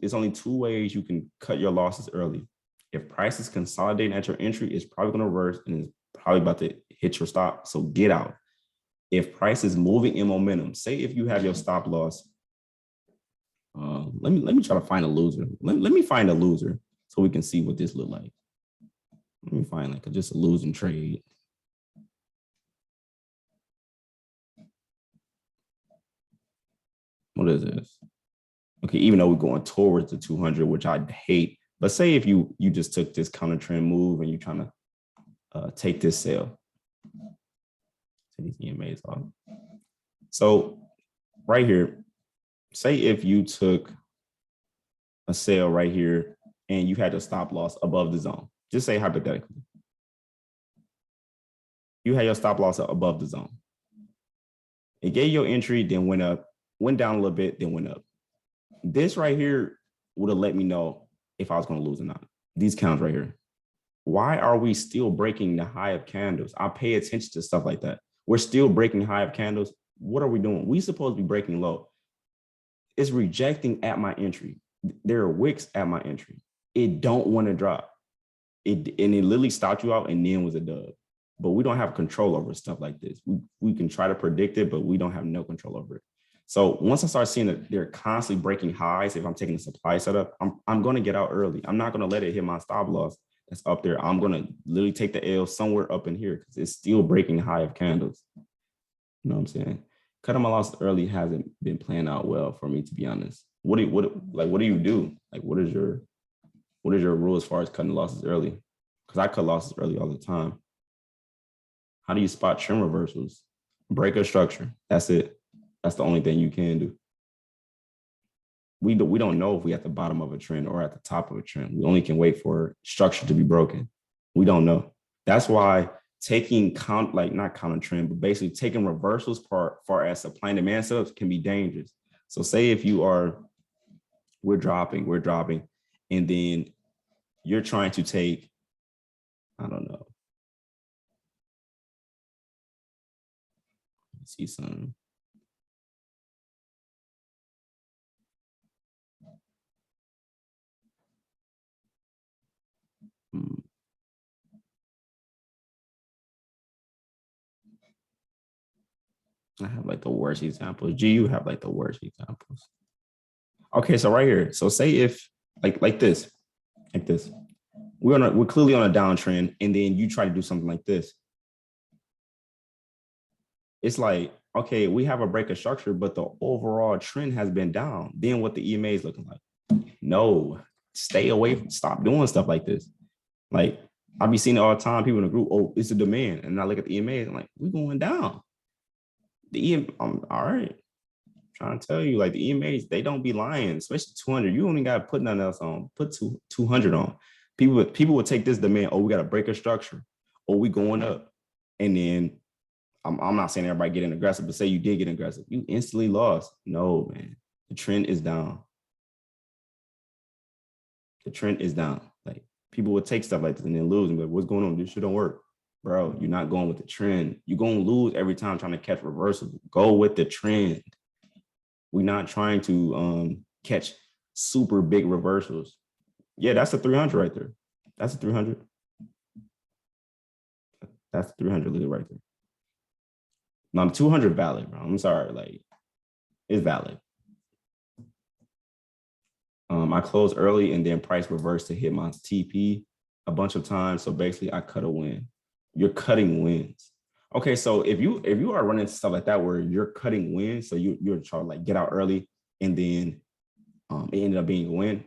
ways you can cut your losses early. If price is consolidating at your entry, it's probably going to reverse and it's probably about to hit your stop. So get out. If price is moving in momentum, say if you have your stop loss, let me try to find a loser. Let me find a loser so we can see what this look like. Let me find like just a losing trade. What is this? Okay, even though we're going towards the 200, which I hate. But say if you just took this counter trend move and you're trying to take this sale. Take these EMAs off. So right here, say if you took a sale right here and you had your stop loss above the zone, just say hypothetically, you had your stop loss above the zone. It gave your entry, then went up, went down a little bit, then went up. This right here would have let me know if I was going to lose or not. These counts right here. Why are we still breaking the high of candles? I pay attention to stuff like that. We're still breaking high of candles. What are we doing? We supposed to be breaking low. It's rejecting at my entry. There are wicks at my entry. It don't want to drop. It literally stopped you out and then was a dub. But we don't have control over stuff like this. We can try to predict it, but we don't have no control over it. So once I start seeing that they're constantly breaking highs, if I'm taking a supply setup, I'm going to get out early. I'm not going to let it hit my stop loss that's up there. I'm going to literally take the L somewhere up in here because it's still breaking high of candles. You know what I'm saying? Cutting my losses early hasn't been playing out well for me, to be honest. What do you do? Like, what is your rule as far as cutting losses early? Because I cut losses early all the time. How do you spot trend reversals? Break a structure. That's it. That's the only thing you can do. We don't know if we're at the bottom of a trend or at the top of a trend. We only can wait for structure to be broken. We don't know. That's why taking not counter trend, but basically taking reversals far as supply and demand setups can be dangerous. So say if we're dropping, and then you're trying to take, I don't know. Let's see something. I have like the worst examples. You have like the worst examples. Okay, so right here. So say if like this, we're clearly on a downtrend, and then you try to do something like this. It's like, okay, we have a break of structure, but the overall trend has been down. Then what the EMA is looking like? No, stay away. Stop doing stuff like this. Like I be seeing it all the time. People in the group, oh, it's a demand, and I look at the EMA, I'm like, we're going down. The EMA, all right. I'm trying to tell you, like the EMAs, they don't be lying, especially 200. You only got to put nothing else on. Put 200 on. People would take this demand. Oh, we got to break a structure. Oh, we going up, and then I'm not saying everybody getting aggressive, but say you did get aggressive, you instantly lost. No, man, the trend is down. The trend is down. Like people would take stuff like this and then lose and be like, what's going on? This shit don't work. Bro, you're not going with the trend. You're going to lose every time trying to catch reversals. Go with the trend. We're not trying to catch super big reversals. Yeah, that's a 300 right there. That's a 300. That's 300 literally right there. Now, 200 valid, bro. I'm sorry. Like, it's valid. I closed early and then price reversed to hit my TP a bunch of times. So basically, I cut a win. You're cutting wins. Okay, so if you are running stuff like that where you're cutting wins, so you're trying to like get out early and then it ended up being a win.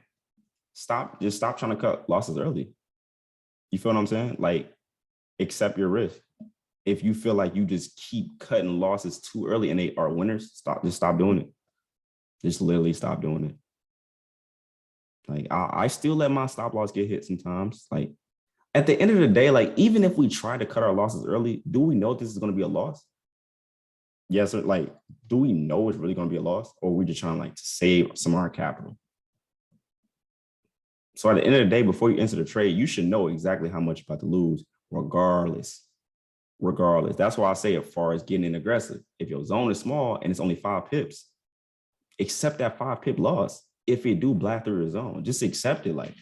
Stop trying to cut losses early. You feel what I'm saying? Like, accept your risk. If you feel like you just keep cutting losses too early and they are winners, stop doing it. Just literally stop doing it. Like I still let my stop loss get hit sometimes. Like at the end of the day, like even if we try to cut our losses early, do we know this is going to be a loss? Yes, or like, do we know it's really going to be a loss, or are we just trying like to save some of our capital? So at the end of the day, before you enter the trade, you should know exactly how much you're about to lose, regardless. That's why I say as far as getting in aggressive, if your zone is small and it's only 5 pips, accept that 5 pip loss. If it do blast through your zone, just accept it. Like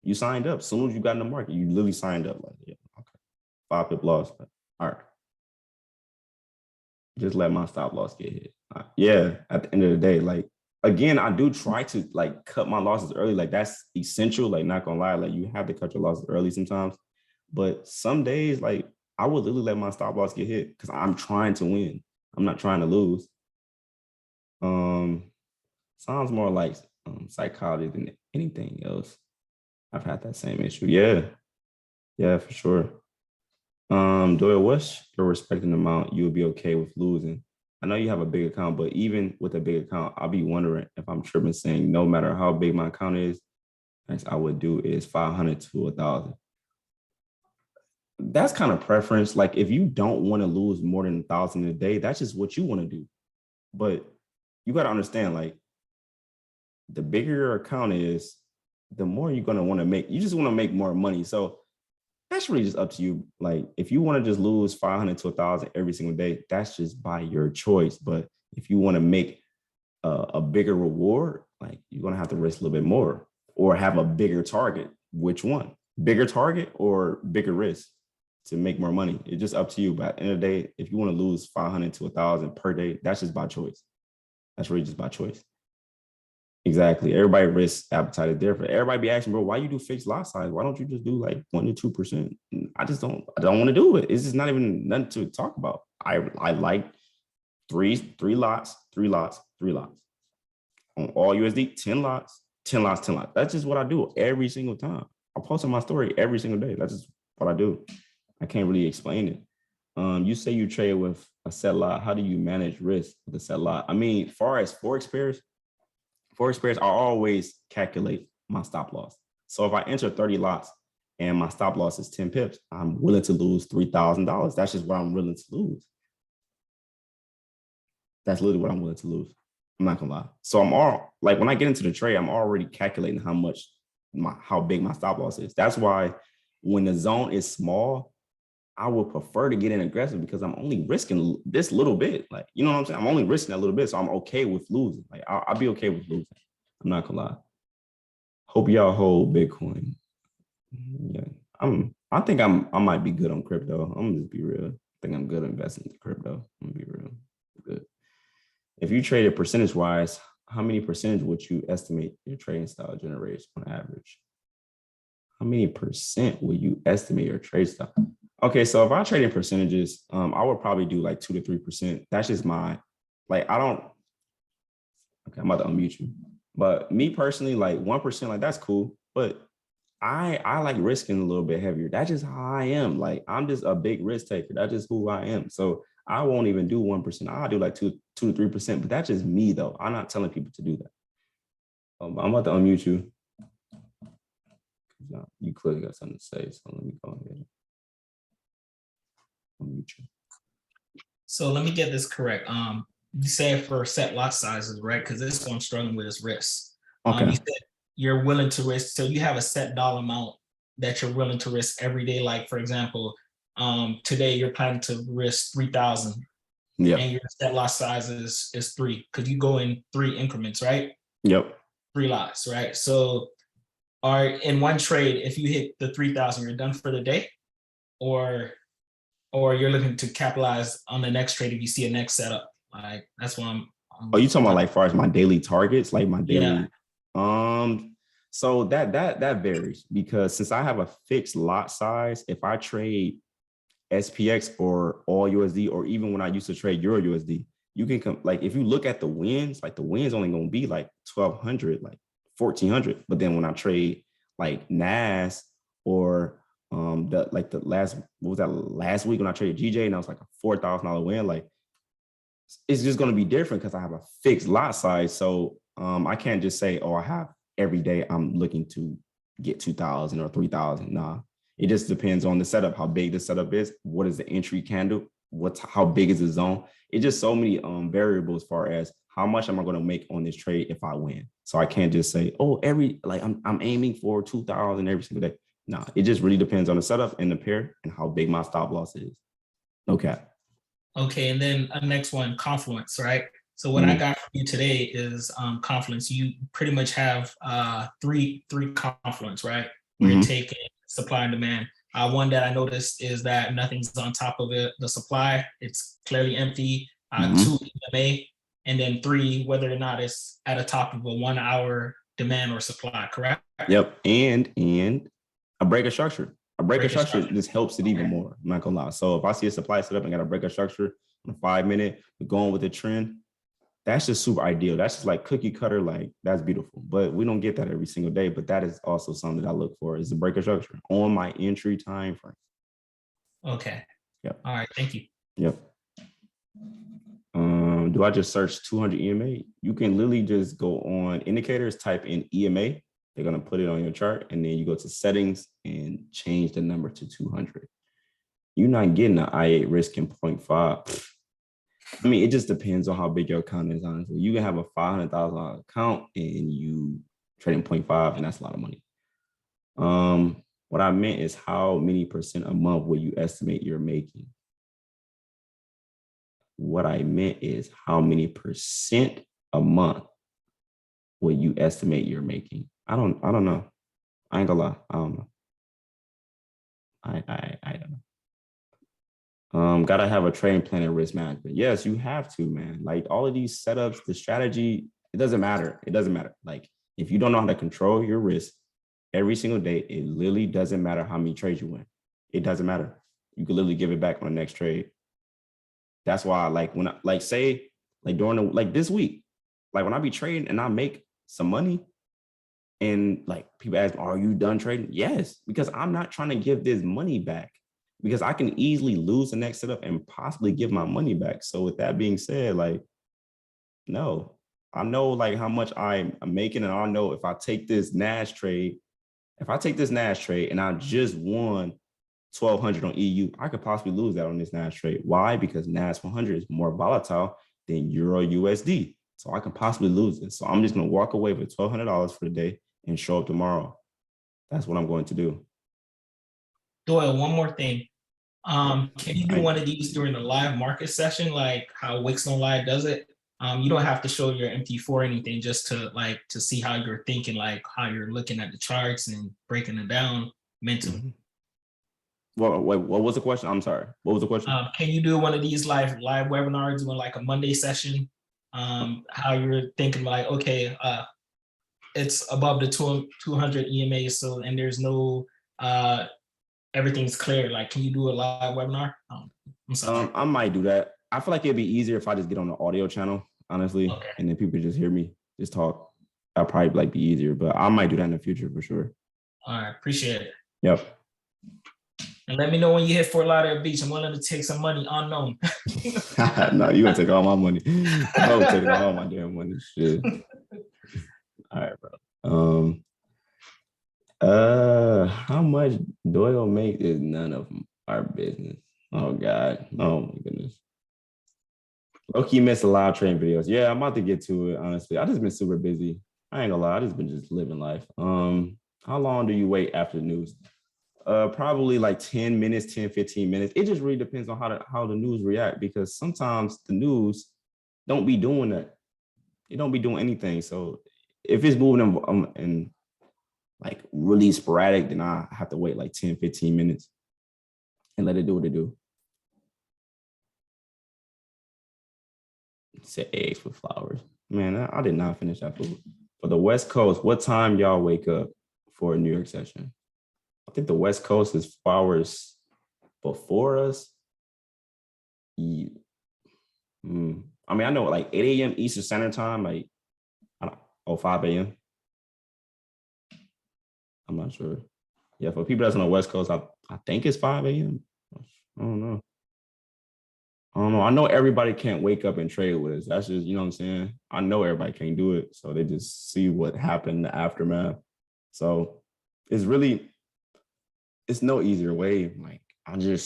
you signed up. As soon as you got in the market, you literally signed up. Like, yeah, okay. 5 pip loss. But, all right. Just let my stop loss get hit. Yeah, at the end of the day, like again, I do try to like cut my losses early. Like that's essential. Like not gonna lie, like you have to cut your losses early sometimes. But some days, like I would literally let my stop loss get hit because I'm trying to win. I'm not trying to lose. Sounds more like psychology than anything else. I've had that same issue. Yeah, for sure. Doyle, what's your respecting amount you would be okay with losing? I know you have a big account, but even with a big account, I'll be wondering if I'm tripping saying no matter how big my account is, next I would do is 500 to 1,000. That's kind of preference. Like if you don't want to lose more than 1,000 a day, that's just what you want to do. But you got to understand, like the bigger your account is, the more you're going to want to make. You just want to make more money. So that's really just up to you. Like if you want to just lose 500 to 1,000 every single day, that's just by your choice. But if you want to make a bigger reward, like you're going to have to risk a little bit more or have a bigger target. Which one? Bigger target or bigger risk to make more money? It's just up to you. But at the end of the day, if you want to lose 500 to 1,000 per day, that's just by choice. That's really just by choice. Exactly. Everybody risk appetite is different. Everybody be asking, bro, why you do fixed lot size? Why don't you just do like 1% to 2%? I don't want to do it. It's just not even nothing to talk about. I like three lots. On all USD, 10 lots. That's just what I do every single time. I post on my story every single day. That's just what I do. I can't really explain it. You say you trade with a set lot. How do you manage risk with a set lot? I mean, far as Forex pairs, I always calculate my stop loss. So if I enter 30 lots and my stop loss is 10 pips, I'm willing to lose $3,000. That's just what I'm willing to lose. That's literally what I'm willing to lose. I'm not gonna lie. So I'm all like, when I get into the trade, I'm already calculating how big my stop loss is. That's why when the zone is small, I would prefer to get in aggressive because I'm only risking this little bit. Like, you know what I'm saying? I'm only risking that little bit. So I'm okay with losing. Like, I'll be okay with losing. I'm not gonna lie. Hope y'all hold Bitcoin. Yeah. I think I might be good on crypto. I'm gonna just be real. I think I'm good at investing in crypto. I'm gonna be real. Good. If you traded percentage wise, how many percentage would you estimate your trading style generates on average? How many percent would you estimate your trade style? Okay, so if I trade in percentages, I would probably do like 2 to 3%. That's just my, like, I don't, okay, I'm about to unmute you. But me personally, like 1%, like that's cool. But I like risking a little bit heavier. That's just how I am. Like I'm just a big risk taker. That's just who I am. So I won't even do 1%. I'll do like 2 to 3%. But that's just me though. I'm not telling people to do that. I'm about to unmute you. You clearly got something to say. So let me go ahead. Unmute you. So let me get this correct. You said for set lot sizes, right? Because this is what I'm struggling with is risk. Okay. You said you're willing to risk. So you have a set dollar amount that you're willing to risk every day. Like for example, today you're planning to risk 3,000. Yeah. And your set lot size is 3 because you go in 3 increments, right? Yep. 3 lots, right? So are in one trade, if you hit the 3,000, you're done for the day, or you're looking to capitalize on the next trade if you see a next setup. Like that's what I'm Oh, you talking about like far as my daily targets, like my daily? Yeah. So that varies because since I have a fixed lot size, if I trade SPX or all USD, or even when I used to trade Euro USD, you can come like if you look at the wins, like the wins only gonna be like 1,200, like 1,400. But then when I trade like NAS or last week when I traded GJ and I was like a $4,000 win, like it's just going to be different because I have a fixed lot size. So I can't just say, oh, I have every day I'm looking to get 2,000 or 3,000. Nah, it just depends on the setup, how big the setup is, what is the entry candle, how big is the zone. It's just so many variables as far as how much am I going to make on this trade if I win. So I can't just say, oh, I'm aiming for 2,000 every single day. No, it just really depends on the setup and the pair and how big my stop loss is. Okay. Okay, and then next one, Confluence, right? So what I got from you today is Confluence. You pretty much have three Confluence, right? Where you're taking supply and demand. One that I noticed is that nothing's on top of it. The supply, it's clearly empty. 2 EMA, and then 3, whether or not it's at the top of a 1 hour demand or supply, correct? Yep, and a breaker structure. A breaker structure just helps it even more. I'm not gonna lie. So if I see a supply set up and got a breaker structure in a 5 minute, we're going with the trend. That's just super ideal. That's just like cookie cutter, like that's beautiful. But we don't get that every single day. But that is also something that I look for is the breaker structure on my entry time frame. Okay. Yep. All right. Thank you. Yep. Do I just search 200 EMA? You can literally just go on indicators, type in EMA. They're going to put it on your chart, and then you go to settings and change the number to 200. You're not getting an I8 risk in 0.5. I mean, it just depends on how big your account is, honestly. You can have a $500,000 account and you trade in 0.5, and that's a lot of money. What I meant is how many percent a month will you estimate you're making? What I meant is how many percent a month will you estimate you're making? I don't know. I ain't gonna lie. I don't know. I don't know. Gotta have a trading plan and risk management. Yes, you have to, man. Like all of these setups, the strategy, it doesn't matter. It doesn't matter. Like if you don't know how to control your risk every single day, it literally doesn't matter how many trades you win. It doesn't matter. You can literally give it back on the next trade. That's why, like when I like say, like during the like this week, like when I be trading and I make some money, and like people ask, "Are you done trading?" Yes, because I'm not trying to give this money back, because I can easily lose the next setup and possibly give my money back. So with that being said, like, no, I know like how much I'm making, and I know if I take this NAS trade, and I just won 1,200 on EU, I could possibly lose that on this NAS trade. Why? Because NAS 100 is more volatile than Euro USD. So I can possibly lose it. So I'm just going to walk away with $1,200 for the day and show up tomorrow. That's what I'm going to do. Doyle, one more thing. Can you do one of these during the live market session, like how Wix on Live does it? You don't have to show your MT4 or anything, just to see how you're thinking, like how you're looking at the charts and breaking it down mentally. Mm-hmm. Well, wait, what was the question? I'm sorry. What was the question? Can you do one of these live webinars, doing like a Monday session? How you're thinking like, okay, it's above the 200 EMA, so and there's no everything's clear. Like, can you do a live webinar? I'm sorry. I might do that. I feel like it'd be easier if I just get on the audio channel, honestly, okay, and then people just hear me just talk. That'd probably like be easier, but I might do that in the future for sure. All right, appreciate it. Yep. And let me know when you hit Fort Lauderdale Beach. I'm willing to take some money unknown. No, you gonna take all my money. I'm taking all my damn money. Shit. All right, bro. How much Doyle makes is none of our business. Oh God. Oh my goodness. Low-key missed a lot of trading videos. Yeah, I'm about to get to it, honestly. I just been super busy. I ain't gonna lie, I just been living life. How long do you wait after the news? Probably like 10 minutes, 10, 15 minutes. It just really depends on how the news react, because sometimes the news don't be doing that. It don't be doing anything. So if it's moving in like really sporadic, then I have to wait like 10, 15 minutes and let it do what it do. Said eggs with flowers. Man, I did not finish that food. For the West Coast, what time y'all wake up for a New York session? I think the West Coast is 4 hours before us. Yeah. I mean, I know like 8 a.m. Eastern Standard Time, like, I don't know, 5 a.m. I'm not sure. Yeah, for people that's on the West Coast, I think it's 5 a.m. I don't know. I know everybody can't wake up and trade with us. That's just, you know what I'm saying? I know everybody can't do it. So they just see what happened in the aftermath. So it's no easier way. Like, either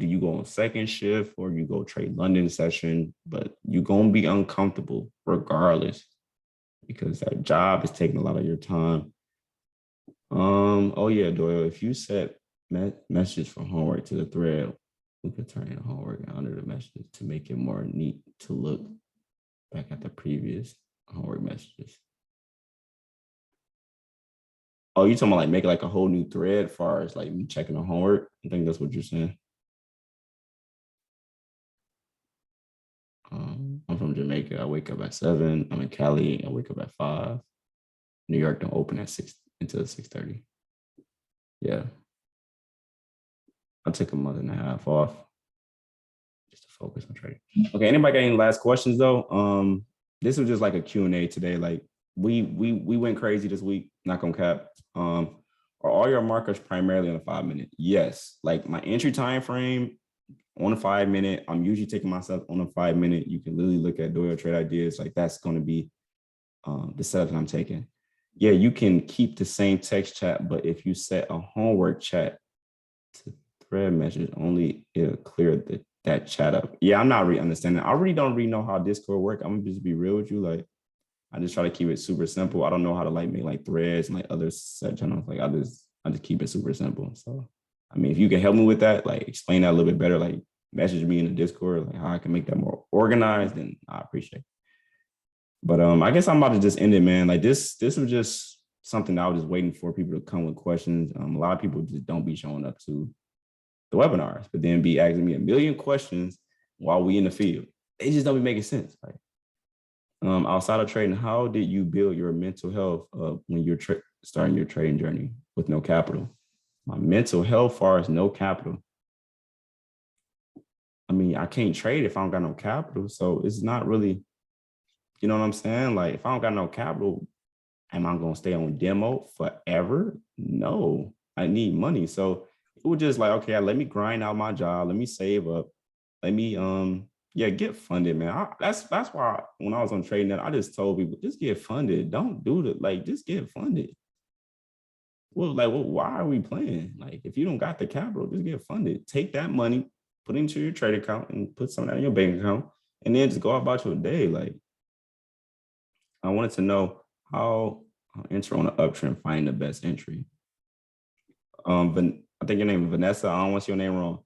you go on second shift or you go trade London session, but you're going to be uncomfortable regardless, because that job is taking a lot of your time. Oh yeah, Doyle, if you set messages from homework to the thread, we could turn in homework under the messages to make it more neat to look back at the previous homework messages. Oh, you talking about like making like a whole new thread as far as like me checking the homework? I think that's what you're saying. I'm from Jamaica. I wake up at 7. I'm in Cali. I wake up at 5. New York don't open at 6 until 6:30. Yeah. I took a month and a half off just to focus on trading. Okay, anybody got any last questions though? This was just like a Q&A today. Like we went crazy this week, not gonna cap. Are all your markers primarily on a 5 minute? Yes. Like my entry time frame on a 5 minute. I'm usually taking myself on a 5 minute. You can literally look at Doyle Trade Ideas. Like that's going to be the setup that I'm taking. Yeah, you can keep the same text chat, but if you set a homework chat to thread message only, it'll clear that chat up. Yeah, I'm not really understanding. I really don't really know how Discord work. I'm gonna just be real with you. Like, I just try to keep it super simple. I don't know how to like make like threads and like other set channels. Like I just keep it super simple. So I mean, if you can help me with that, like explain that a little bit better, like message me in the Discord, like how I can make that more organized, then I appreciate it. But I guess I'm about to just end it, man. Like this was just something that I was just waiting for people to come with questions. A lot of people just don't be showing up to the webinars, but then be asking me a million questions while we in the field. They just don't be making sense. Like outside of trading, how did you build your mental health when you're starting your trading journey with no capital? My mental health far as no capital. I mean, I can't trade if I don't got no capital. So it's not really, you know what I'm saying? Like if I don't got no capital, am I going to stay on demo forever? No, I need money. So it was just like, okay, let me grind out my job. Let me save up. Let me, get funded, man. That's why when I was on TradingNet, I just told people, just get funded. Don't do the, like, just get funded. Well, like, well, why are we playing? Like, if you don't got the capital, just get funded. Take that money, put it into your trade account and put some of that in your bank account and then just go about your day. Like, I wanted to know how enter on an uptrend, find the best entry. I think your name is Vanessa. I don't want to say your name wrong.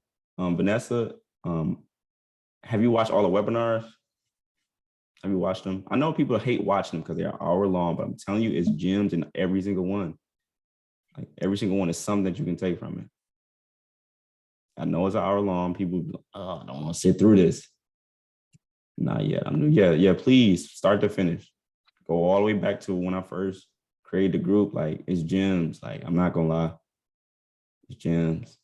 Vanessa, have you watched all the webinars? Have you watched them? I know people hate watching them because they're an hour long, but I'm telling you, it's gems in every single one. Like every single one is something that you can take from it. I know it's an hour long. People be like, oh, I don't want to sit through this. Not yet. Yeah, please start to finish. Go all the way back to when I first created the group. Like it's gems. Like I'm not gonna lie. It's gems.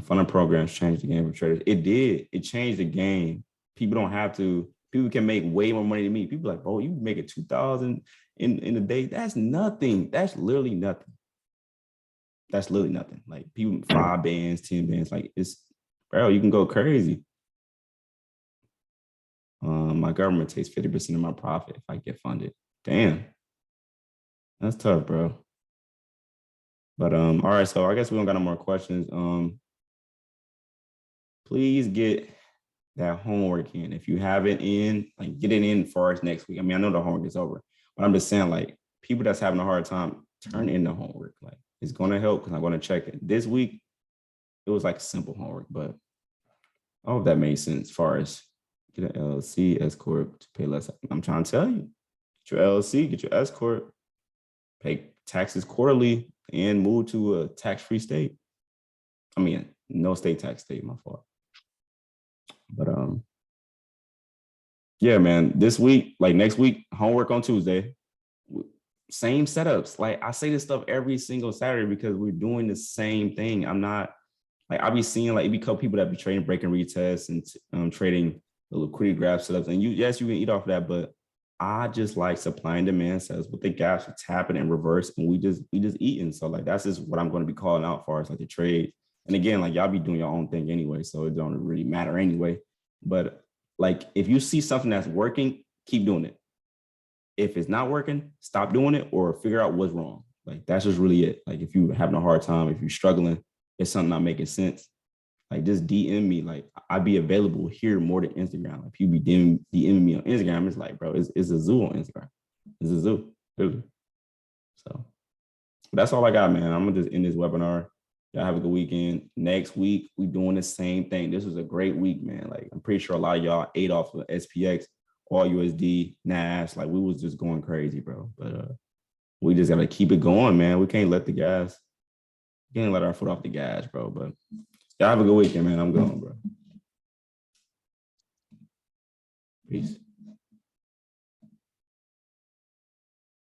Funnel programs changed the game for traders. It did. It changed the game. People don't have to. People can make way more money than me. People like, bro, you make it 2,000 in a day. That's nothing. That's literally nothing. That's literally nothing. Like people 5 bands, 10 bands. Like it's, bro, you can go crazy. My government takes 50% of my profit if I get funded. Damn, that's tough, bro. But all right, so I guess we don't got no more questions. Please get that homework in. If you have it in, like get it in for us next week. I mean, I know the homework is over, but I'm just saying, like people that's having a hard time, turn in the homework. Like it's gonna help because I'm gonna check it. This week, it was like simple homework, but I hope that made sense as far as get an LLC, S Corp to pay less. I'm trying to tell you, get your LLC, get your S Corp, pay taxes quarterly, and move to a tax-free state. I mean, no state tax state, my fault. But yeah, man, this week, like next week, homework on Tuesday. Same setups. Like I say this stuff every single Saturday because we're doing the same thing. I'm not like I'll be seeing like it be couple people that be trading break and retest and trading the liquidity graph setups. And you can eat off that, but I just like supply and demand sets with the gaps tapping and reverse, and we just eating. So like that's just what I'm going to be calling out for as like the trade. And again, like y'all be doing your own thing anyway, so it don't really matter anyway. But like if you see something that's working, keep doing it. If it's not working, stop doing it or figure out what's wrong. Like that's just really it. Like if you're having a hard time, if you're struggling, it's something not making sense. Like just DM me. Like I'd be available here more than Instagram. Like people be DMing me on Instagram. It's like, bro, it's a zoo on Instagram. It's a zoo. Really. So that's all I got, man. I'm gonna just end this webinar. Y'all have a good weekend. Next week, we doing the same thing. This was a great week, man. Like I'm pretty sure a lot of y'all ate off of SPX, all USD, NAS. Like we was just going crazy, bro. But we just gotta keep it going, man. We can't let our foot off the gas, bro. But y'all have a good weekend, man. I'm going, bro. Peace.